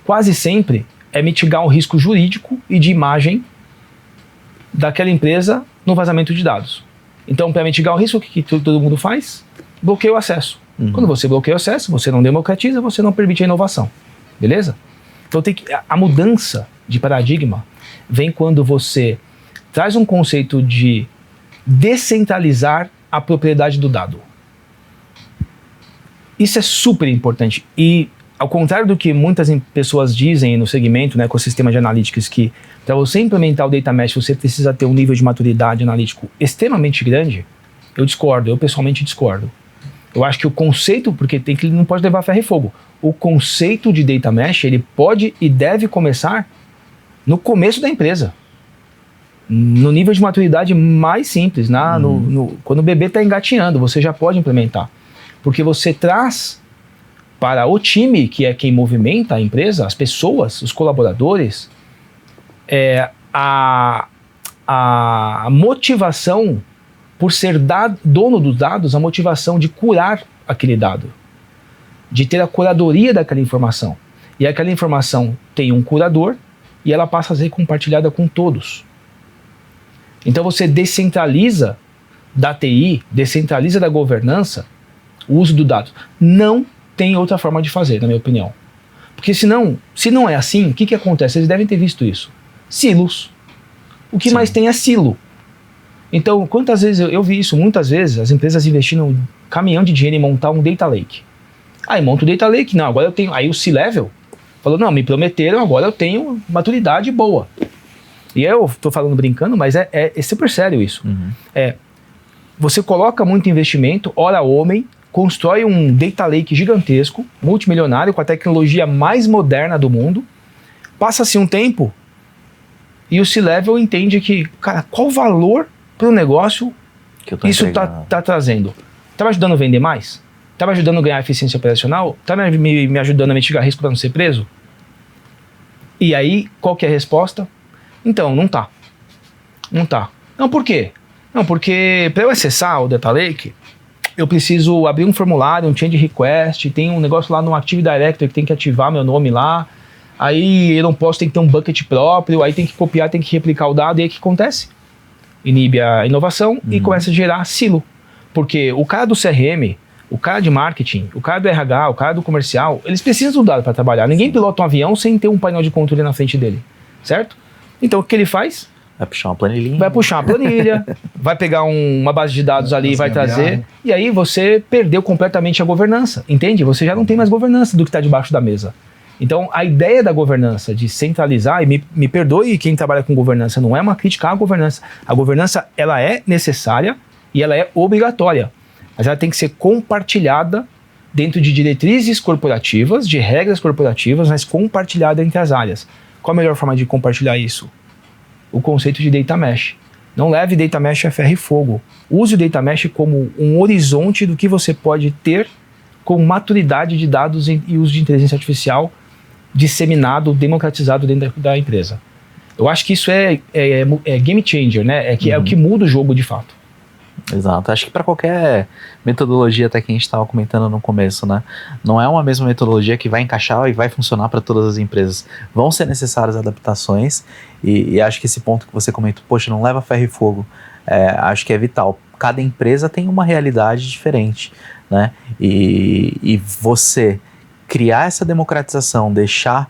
Quase sempre é mitigar um risco jurídico e de imagem daquela empresa no vazamento de dados. Então, para mitigar o risco, o que todo mundo faz? Bloqueia o acesso. Uhum. Quando você bloqueia o acesso, você não democratiza, você não permite a inovação. Beleza? Então, a mudança de paradigma vem quando você traz um conceito de descentralizar a propriedade do dado. Isso é super importante. E, ao contrário do que muitas pessoas dizem no segmento, no ecossistema de analytics, que para você implementar o Data Mesh, você precisa ter um nível de maturidade analítico extremamente grande, eu pessoalmente discordo. Eu acho que o conceito, porque não pode levar ferro e fogo, o conceito de Data Mesh, ele pode e deve começar no começo da empresa. No nível de maturidade mais simples, quando o bebê está engatinhando, você já pode implementar. Porque você traz para o time, que é quem movimenta a empresa, as pessoas, os colaboradores, a motivação, por ser dono dos dados, a motivação de curar aquele dado, de ter a curadoria daquela informação. E aquela informação tem um curador e ela passa a ser compartilhada com todos. Então você descentraliza da TI, descentraliza da governança o uso do dado. Não tem outra forma de fazer, na minha opinião. Porque se não é assim, o que acontece? Vocês devem ter visto isso. Silos. O que mais tem é silo. Então, quantas vezes eu vi isso? Muitas vezes as empresas investindo um caminhão de dinheiro em montar um data lake. Aí monta o data lake, não, agora eu tenho. Aí o C-Level falou, não, me prometeram, agora eu tenho maturidade boa. E eu tô falando brincando, mas é super sério isso. Uhum. Você coloca muito investimento, ora homem, constrói um data lake gigantesco, multimilionário, com a tecnologia mais moderna do mundo. Passa-se um tempo e o C-Level entende que, cara, qual o valor para o negócio Que eu tô isso entregando. tá trazendo? Tá me ajudando a vender mais? Tá me ajudando a ganhar eficiência operacional? Tá me ajudando a mitigar risco para não ser preso? E aí, qual que é a resposta? Então, não tá. Não tá. Não, por quê? Não, porque para eu acessar o Data Lake, eu preciso abrir um formulário, um change request, tem um negócio lá no Active Directory que tem que ativar meu nome lá, aí eu não posso, tem que ter um bucket próprio, aí tem que copiar, tem que replicar o dado, e aí o que acontece? Inibe a inovação e começa a gerar silo. Porque o cara do CRM, o cara de marketing, o cara do RH, o cara do comercial, eles precisam do dado para trabalhar. Ninguém pilota um avião sem ter um painel de controle na frente dele, certo? Então o que ele faz? Vai puxar uma planilhinha. Vai puxar uma planilha, vai pegar uma base de dados ali e vai trazer, e aí você perdeu completamente a governança, entende? Você já não tem mais governança do que está debaixo da mesa. Então, a ideia da governança, de centralizar, e me perdoe quem trabalha com governança, não é uma crítica à governança. A governança, ela é necessária e ela é obrigatória, mas ela tem que ser compartilhada dentro de diretrizes corporativas, de regras corporativas, mas compartilhada entre as áreas. Qual a melhor forma de compartilhar isso? O conceito de data mesh. Não leve data mesh a ferro e fogo. Use o data mesh como um horizonte do que você pode ter com maturidade de dados e uso de inteligência artificial disseminado, democratizado dentro da empresa. Eu acho que isso é game changer, né? É o que muda o jogo de fato. Exato. Acho que para qualquer metodologia, até que a gente estava comentando no começo, né? Não é uma mesma metodologia que vai encaixar e vai funcionar para todas as empresas. Vão ser necessárias adaptações e acho que esse ponto que você comentou, poxa, não leva ferro e fogo, acho que é vital. Cada empresa tem uma realidade diferente, né? E você criar essa democratização, deixar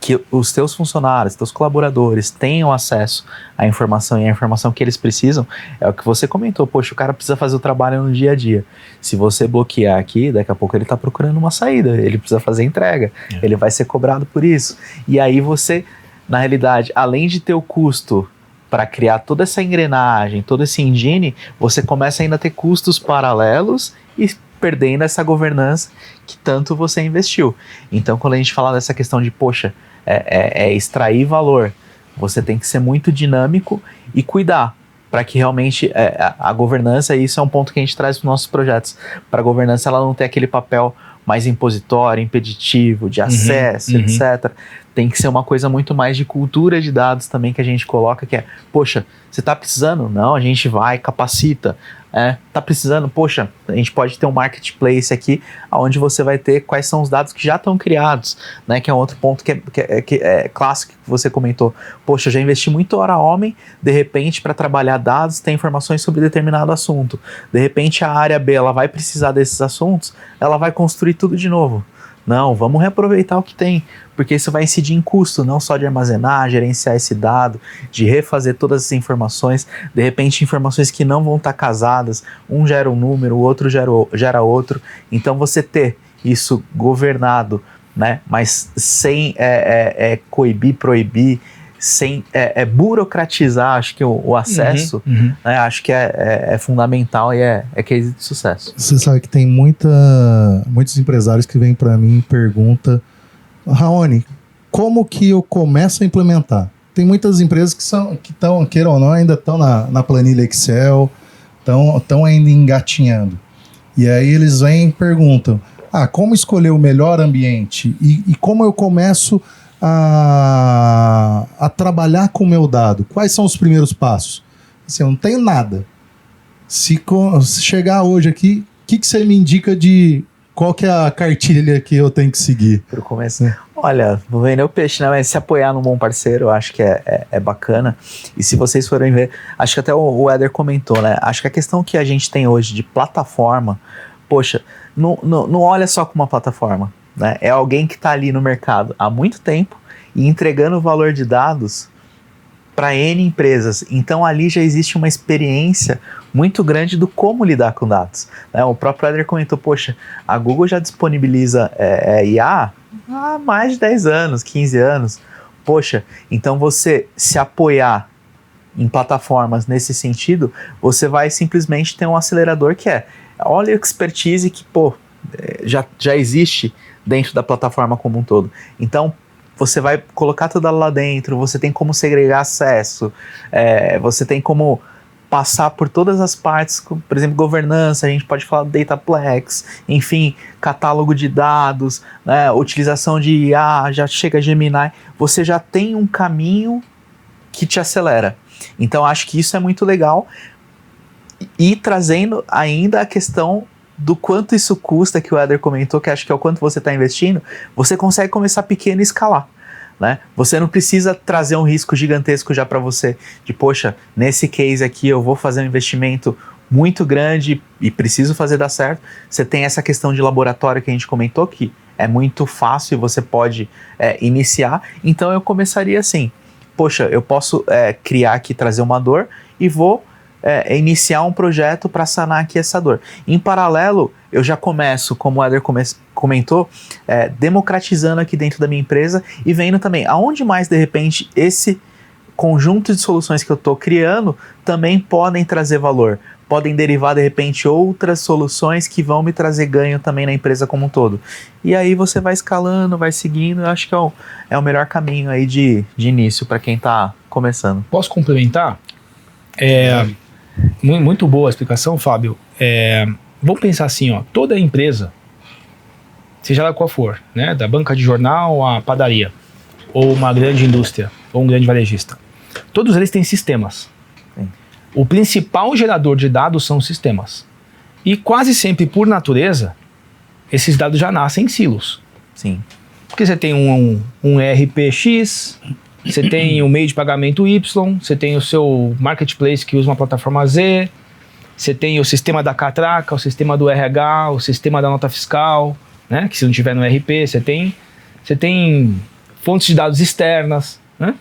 que os teus funcionários, teus colaboradores tenham acesso à informação e à informação que eles precisam, é o que você comentou, poxa, o cara precisa fazer o trabalho no dia a dia. Se você bloquear aqui, daqui a pouco ele está procurando uma saída, ele precisa fazer entrega, ele vai ser cobrado por isso. E aí você, na realidade, além de ter o custo para criar toda essa engrenagem, todo esse engine, você começa ainda a ter custos paralelos e perdendo essa governança que tanto você investiu. Então, quando a gente fala dessa questão de, poxa, extrair valor, você tem que ser muito dinâmico e cuidar para que realmente a governança, e isso é um ponto que a gente traz para os nossos projetos, para a governança ela não ter aquele papel mais impositório, impeditivo, de acesso, etc. Tem que ser uma coisa muito mais de cultura de dados também que a gente coloca, que é, poxa, você está precisando? Não, a gente vai, capacita. Tá precisando? Poxa, a gente pode ter um marketplace aqui, onde você vai ter quais são os dados que já estão criados, né? Que é um outro ponto que é clássico que você comentou. Poxa, eu já investi muito hora homem, de repente, para trabalhar dados, tem informações sobre determinado assunto. De repente, a área B, ela vai precisar desses assuntos, ela vai construir tudo de novo. Não, vamos reaproveitar o que tem, porque isso vai incidir em custo, não só de armazenar, gerenciar esse dado, de refazer todas as informações, de repente informações que não vão estar casadas, um gera um número, o outro gera outro, então você ter isso governado, né, mas sem coibir, proibir, sem burocratizar, acho que o acesso, né, acho que é fundamental e é case de sucesso. Você sabe que tem muitos empresários que vêm para mim e perguntam, Raoni, como que eu começo a implementar? Tem muitas empresas que estão, queira ou não, ainda estão na planilha Excel, estão ainda engatinhando. E aí eles vêm e perguntam, como escolher o melhor ambiente? E como eu começo a trabalhar com o meu dado? Quais são os primeiros passos? Assim, eu não tenho nada. Se chegar hoje aqui, o que você me indica de qual que é a cartilha que eu tenho que seguir? Para o começo. Olha, vou vender o peixe, né? Mas se apoiar num bom parceiro, eu acho que é bacana. E se vocês forem ver, acho que até o Éder comentou, né? Acho que a questão que a gente tem hoje de plataforma, poxa, não olha só como uma plataforma, né? É alguém que está ali no mercado há muito tempo e entregando o valor de dados para N empresas. Então ali já existe uma experiência muito grande do como lidar com dados, né? O próprio Éder comentou, poxa, a Google já disponibiliza IA há mais de 10 anos, 15 anos. Poxa, então você se apoiar em plataformas nesse sentido, você vai simplesmente ter um acelerador que olha a expertise que, já existe dentro da plataforma como um todo. Então, você vai colocar tudo lá dentro, você tem como segregar acesso, você tem como passar por todas as partes, por exemplo, governança, a gente pode falar Dataplex, enfim, catálogo de dados, né, utilização de IA, já chega Gemini, você já tem um caminho que te acelera. Então, acho que isso é muito legal. E trazendo ainda a questão do quanto isso custa, que o Éder comentou, que acho que é o quanto você está investindo, você consegue começar pequeno e escalar. Né? Você não precisa trazer um risco gigantesco já para você, de poxa, nesse case aqui eu vou fazer um investimento muito grande e preciso fazer dar certo. Você tem essa questão de laboratório que a gente comentou, que é muito fácil e você pode iniciar. Então eu começaria assim, poxa, eu posso criar aqui, trazer uma dor e vou iniciar um projeto para sanar aqui essa dor. Em paralelo, eu já começo, como o Éder comentou, democratizando aqui dentro da minha empresa e vendo também aonde mais, de repente, esse conjunto de soluções que eu estou criando também podem trazer valor, podem derivar, de repente, outras soluções que vão me trazer ganho também na empresa como um todo. E aí você vai escalando, vai seguindo, eu acho que é o melhor caminho aí de início para quem está começando. Posso complementar? Muito boa a explicação, Fábio. Vamos pensar assim, ó, toda empresa, seja ela qual for, né, da banca de jornal à padaria, ou uma grande indústria, ou um grande varejista, todos eles têm sistemas. Sim. O principal gerador de dados são os sistemas. E quase sempre, por natureza, esses dados já nascem em silos. Sim. Porque você tem um RPX, você tem o meio de pagamento Y, você tem o seu marketplace que usa uma plataforma Z, você tem o sistema da catraca, o sistema do RH, o sistema da nota fiscal, né? Que se não tiver no RP, você tem fontes de dados externas, né?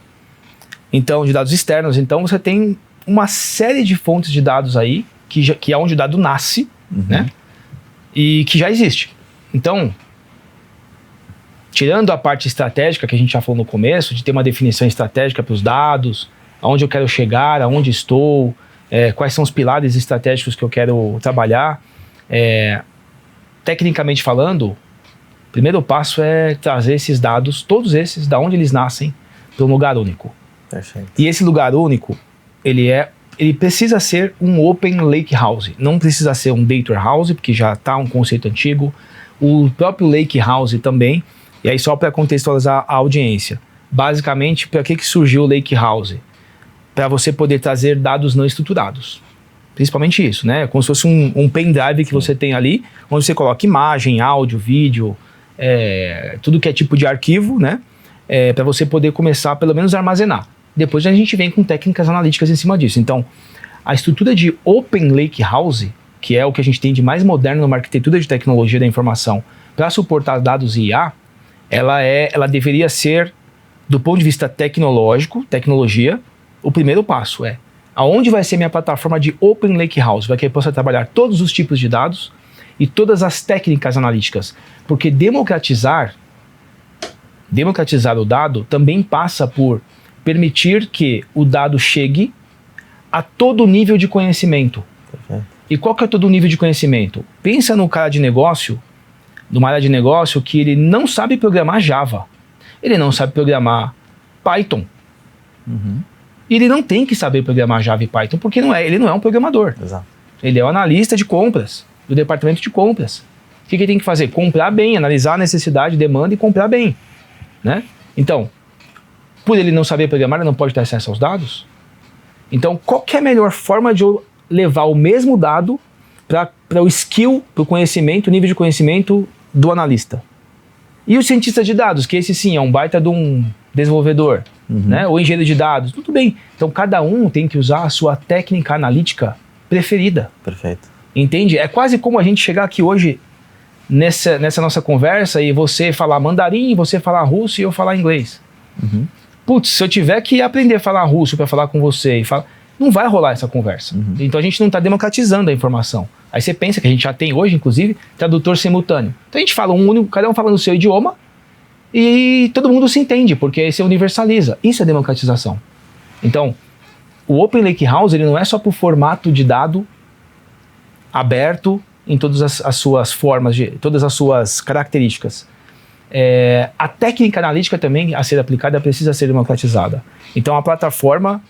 Então, de dados externos, então você tem uma série de fontes de dados aí, que é onde o dado nasce, né? E que já existe. Então, tirando a parte estratégica que a gente já falou no começo, de ter uma definição estratégica para os dados, aonde eu quero chegar, aonde estou, quais são os pilares estratégicos que eu quero trabalhar, tecnicamente falando, o primeiro passo é trazer esses dados, todos esses, da onde eles nascem, para um lugar único. Perfeito. E esse lugar único, ele precisa ser um Open Lake House, não precisa ser um Data House, porque já está um conceito antigo, o próprio Lake House também. E aí, só para contextualizar a audiência, basicamente, para que surgiu o Lake House? Para você poder trazer dados não estruturados. Principalmente isso, né? Como se fosse um pendrive que você tem ali, onde você coloca imagem, áudio, vídeo, tudo que é tipo de arquivo, né? Para você poder começar, pelo menos, a armazenar. Depois a gente vem com técnicas analíticas em cima disso. Então, a estrutura de Open Lake House, que é o que a gente tem de mais moderno numa arquitetura de tecnologia da informação, para suportar dados IA, ela deveria ser, do ponto de vista tecnológico, tecnologia, o primeiro passo aonde vai ser minha plataforma de Open Lake House, para que eu possa trabalhar todos os tipos de dados e todas as técnicas analíticas, porque democratizar o dado também passa por permitir que o dado chegue a todo nível de conhecimento. Perfeito. E qual que é todo nível de conhecimento? Pensa no cara de negócio, numa área de negócio que ele não sabe programar Java, ele não sabe programar Python. E ele não tem que saber programar Java e Python, porque ele não é um programador. Exato. Ele é o analista de compras, do departamento de compras. O que ele tem que fazer? Comprar bem, analisar a necessidade, demanda e comprar bem, né? Então, por ele não saber programar, ele não pode ter acesso aos dados. Então, qual que é a melhor forma de eu levar o mesmo dado para o skill, para o conhecimento, o nível de conhecimento do analista? E o cientista de dados, que esse sim é um baita de um desenvolvedor, né? Ou engenheiro de dados, tudo bem. Então, cada um tem que usar a sua técnica analítica preferida. Perfeito. Entende? É quase como a gente chegar aqui hoje, nessa nossa conversa, e você falar mandarim, você falar russo e eu falar inglês. Putz, se eu tiver que aprender a falar russo para falar com você, não vai rolar essa conversa. Então a gente não está democratizando a informação. Aí você pensa que a gente já tem hoje, inclusive, tradutor simultâneo. Então a gente fala cada um fala no seu idioma e todo mundo se entende, porque aí você universaliza. Isso é democratização. Então, o Open Lake House ele não é só para o formato de dado aberto em todas as suas formas, todas as suas características. A técnica analítica também a ser aplicada precisa ser democratizada. Então a plataforma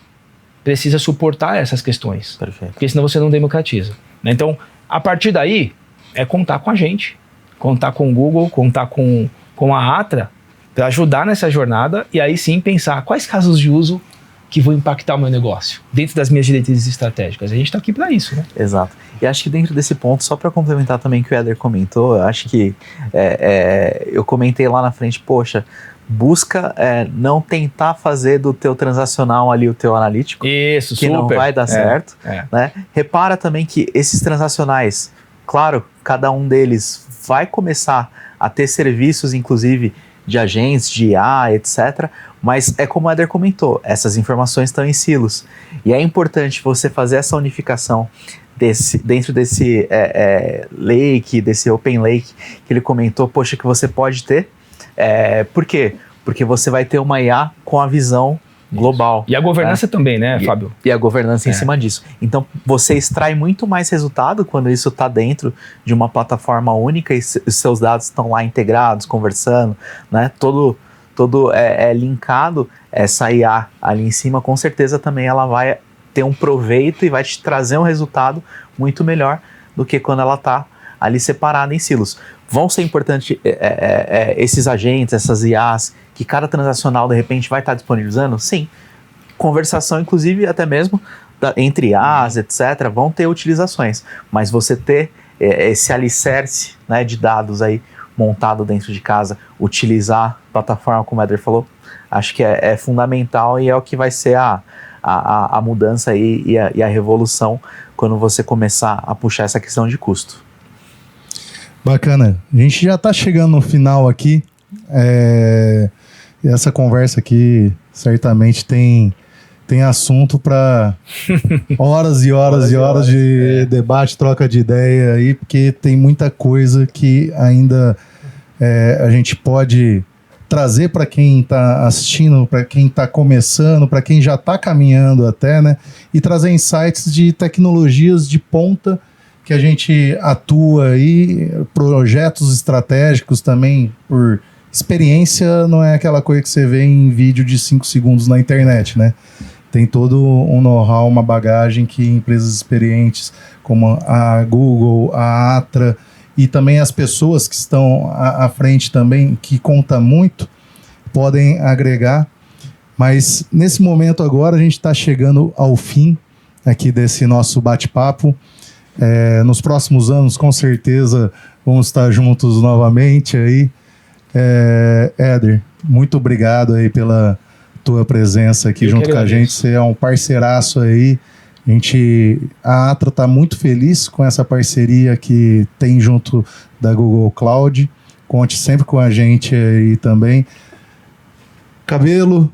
precisa suportar essas questões. Perfeito. Porque senão você não democratiza, né? Então, a partir daí, é contar com a gente, contar com o Google, contar com a Atra para ajudar nessa jornada e aí sim pensar quais casos de uso que vão impactar o meu negócio, dentro das minhas diretrizes estratégicas. A gente está aqui para isso, né? Exato. E acho que dentro desse ponto, só para complementar também o que o Éder comentou, eu acho que eu comentei lá na frente, poxa, busca não tentar fazer do teu transacional ali o teu analítico. Isso, que super. não vai dar certo. Né? Repara também que esses transacionais, claro, cada um deles vai começar a ter serviços, inclusive, de agentes, de IA, etc. Mas é como o Éder comentou, essas informações estão em silos. E é importante você fazer essa unificação dentro desse lake, desse open lake que ele comentou, poxa, que você pode ter. Por quê? Porque você vai ter uma IA com a visão global. E a governança também, né, Fábio? E a governança em cima disso. Então, você extrai muito mais resultado quando isso está dentro de uma plataforma única e seus dados estão lá integrados, conversando, né? Todo linkado. Essa IA ali em cima, com certeza também ela vai ter um proveito e vai te trazer um resultado muito melhor do que quando ela está ali separada em silos. Vão ser importantes esses agentes, essas IAs, que cada transacional de repente vai estar disponibilizando? Sim. Conversação, inclusive, até mesmo entre IAs, etc., vão ter utilizações. Mas você ter esse alicerce, né, de dados aí montado dentro de casa, utilizar a plataforma, como o Éder falou, acho que é fundamental e é o que vai ser a mudança aí e a revolução quando você começar a puxar essa questão de custo. Bacana. A gente já está chegando no final aqui. Essa conversa aqui certamente tem assunto para horas e horas de debate, troca de ideia aí, porque tem muita coisa que ainda a gente pode trazer para quem está assistindo, para quem está começando, para quem já está caminhando até, né? E trazer insights de tecnologias de ponta que a gente atua aí, projetos estratégicos também, por experiência, não é aquela coisa que você vê em vídeo de 5 segundos na internet, né? Tem todo um know-how, uma bagagem que empresas experientes como a Google, a Atra e também as pessoas que estão à frente também, que conta muito, podem agregar. Mas nesse momento agora a gente está chegando ao fim aqui desse nosso bate-papo. Nos próximos anos, com certeza, vamos estar juntos novamente aí. Éder, muito obrigado aí pela tua presença aqui junto com a gente. Você é um parceiraço aí. A Atra está muito feliz com essa parceria que tem junto da Google Cloud. Conte sempre com a gente aí também. Cabelo,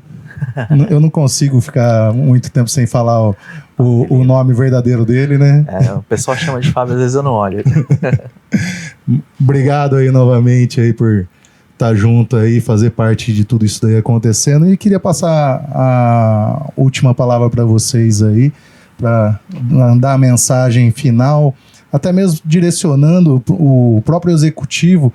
eu não consigo ficar muito tempo sem falar o nome verdadeiro dele, né? O pessoal chama de Fábio, às vezes eu não olho. Obrigado aí novamente aí por estar junto aí, fazer parte de tudo isso daí acontecendo. E queria passar a última palavra para vocês aí, para dar a mensagem final, até mesmo direcionando o próprio executivo,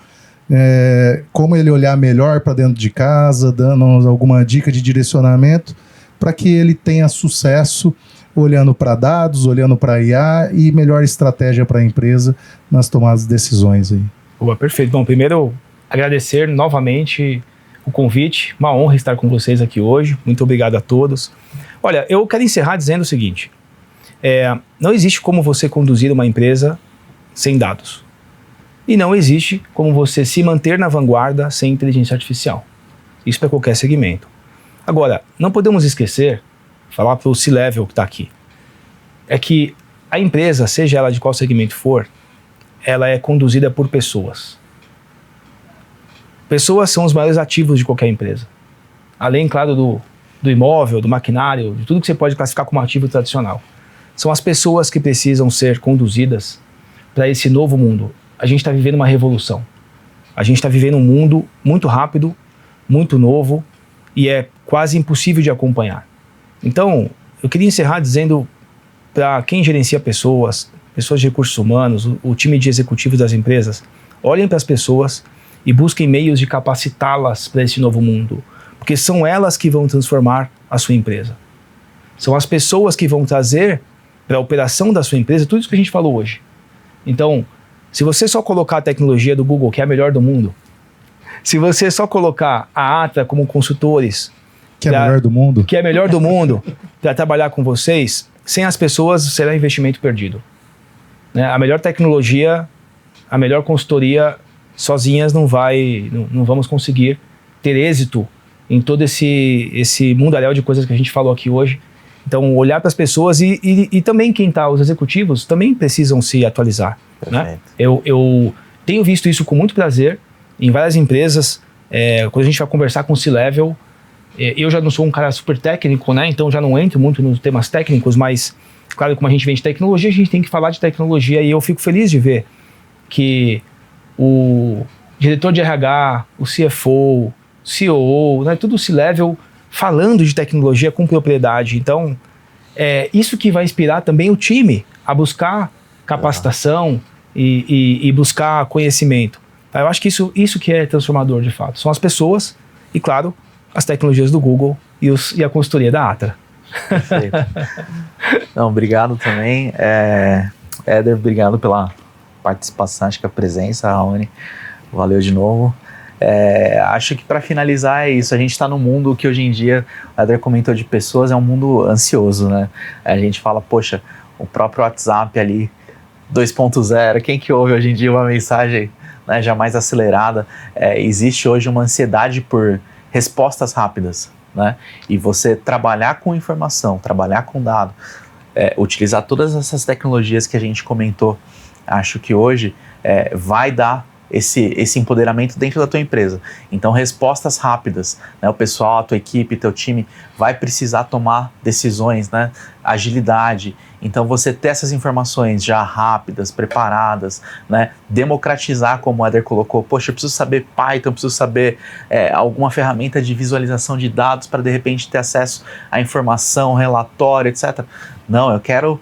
como ele olhar melhor para dentro de casa, dando alguma dica de direcionamento para que ele tenha sucesso olhando para dados, olhando para IA e melhor estratégia para a empresa nas tomadas de decisões aí. Boa, perfeito. Bom, primeiro agradecer novamente o convite, uma honra estar com vocês aqui hoje, muito obrigado a todos. Olha, eu quero encerrar dizendo o seguinte, não existe como você conduzir uma empresa sem dados. E não existe como você se manter na vanguarda sem inteligência artificial. Isso para qualquer segmento. Agora, não podemos esquecer, falar para o C-Level que está aqui, é que a empresa, seja ela de qual segmento for, ela é conduzida por pessoas. Pessoas são os maiores ativos de qualquer empresa. Além, claro, do imóvel, do maquinário, de tudo que você pode classificar como ativo tradicional. São as pessoas que precisam ser conduzidas para esse novo mundo. A gente está vivendo uma revolução. A gente está vivendo um mundo muito rápido, muito novo e é quase impossível de acompanhar. Então, eu queria encerrar dizendo para quem gerencia pessoas, pessoas de recursos humanos, o time de executivos das empresas, olhem para as pessoas e busquem meios de capacitá-las para esse novo mundo, porque são elas que vão transformar a sua empresa. São as pessoas que vão trazer para a operação da sua empresa tudo isso que a gente falou hoje. Então, se você só colocar a tecnologia do Google, que é a melhor do mundo, se você só colocar a Atra como consultores, que é a melhor do mundo, que é melhor do mundo, para trabalhar com vocês, sem as pessoas será investimento perdido. Né? A melhor tecnologia, a melhor consultoria, sozinhas não vamos conseguir ter êxito em todo esse mundaréu de coisas que a gente falou aqui hoje. Então, olhar para as pessoas e também os executivos também precisam se atualizar. Né? Eu tenho visto isso com muito prazer em várias empresas. Quando a gente vai conversar com o C-Level, eu já não sou um cara super técnico, né? Então já não entro muito nos temas técnicos, mas, claro, como a gente vende tecnologia, a gente tem que falar de tecnologia, e eu fico feliz de ver que o diretor de RH, o CFO, COO, né, tudo C-Level falando de tecnologia com propriedade. Então, isso que vai inspirar também o time a buscar capacitação e buscar conhecimento. Eu acho que isso que é transformador de fato. São as pessoas e, claro, as tecnologias do Google e a consultoria da Atra. Perfeito. Não, obrigado também. Éder, obrigado pela participação, acho que a presença, Raoni, valeu de novo. Acho que para finalizar é isso, a gente está num mundo que hoje em dia, o Éder comentou de pessoas, é um mundo ansioso, né? A gente fala, poxa, o próprio WhatsApp ali, 2.0, quem que ouve hoje em dia uma mensagem, né, já mais acelerada? Existe hoje uma ansiedade por respostas rápidas, né? E você trabalhar com informação, trabalhar com dado, utilizar todas essas tecnologias que a gente comentou, acho que hoje vai dar esse empoderamento dentro da tua empresa. Então, respostas rápidas, né? O pessoal, a tua equipe, teu time vai precisar tomar decisões, né? Agilidade. Então, você ter essas informações já rápidas, preparadas, né? Democratizar, como o Éder colocou. Poxa, eu preciso saber Python, eu preciso saber alguma ferramenta de visualização de dados para, de repente, ter acesso à informação, relatório, etc. Não, eu quero...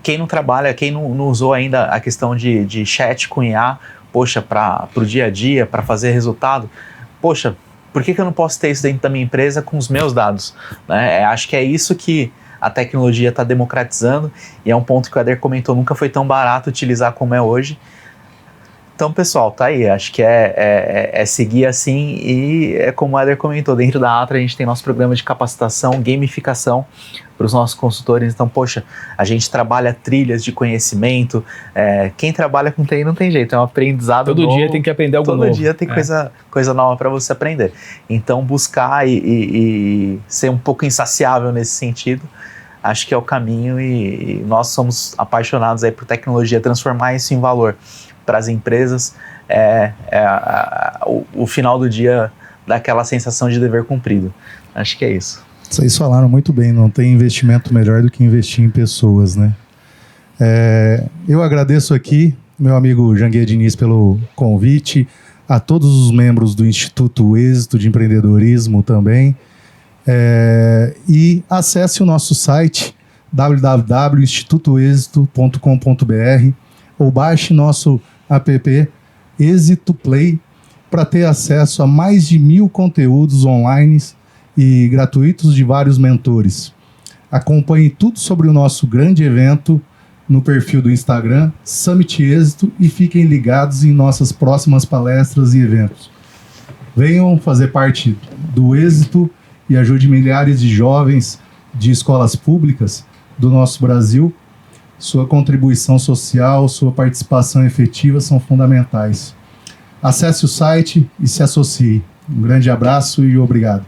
quem não trabalha, quem não usou ainda a questão de chat com IA, poxa, para o dia a dia, para fazer resultado, poxa, por que eu não posso ter isso dentro da minha empresa com os meus dados? Né? Acho que é isso que a tecnologia está democratizando, e é um ponto que o Éder comentou, nunca foi tão barato utilizar como é hoje. Então, pessoal, tá aí, acho que é seguir assim, e como o Éder comentou, dentro da Atra a gente tem nosso programa de capacitação, gamificação para os nossos consultores. Então, poxa, a gente trabalha trilhas de conhecimento, quem trabalha com TI não tem jeito, é um aprendizado todo novo. Dia tem que aprender algo novo. Todo dia tem coisa nova para você aprender. Então, buscar e ser um pouco insaciável nesse sentido, acho que é o caminho, e nós somos apaixonados aí por tecnologia, transformar isso em valor para as empresas, o final do dia dá aquela sensação de dever cumprido. Acho que é isso. Vocês falaram muito bem, não tem investimento melhor do que investir em pessoas, né? Eu agradeço aqui, meu amigo Janguier Diniz, pelo convite, a todos os membros do Instituto Êxito de Empreendedorismo também, e acesse o nosso site www.institutoexito.com.br ou baixe nosso app Êxito Play para ter acesso a mais de 1000 conteúdos online e gratuitos de vários mentores. Acompanhe tudo sobre o nosso grande evento no perfil do Instagram Summit Êxito e fiquem ligados em nossas próximas palestras e eventos. Venham fazer parte do Êxito e ajude milhares de jovens de escolas públicas do nosso Brasil. Sua contribuição social, sua participação efetiva são fundamentais. Acesse o site e se associe. Um grande abraço e obrigado.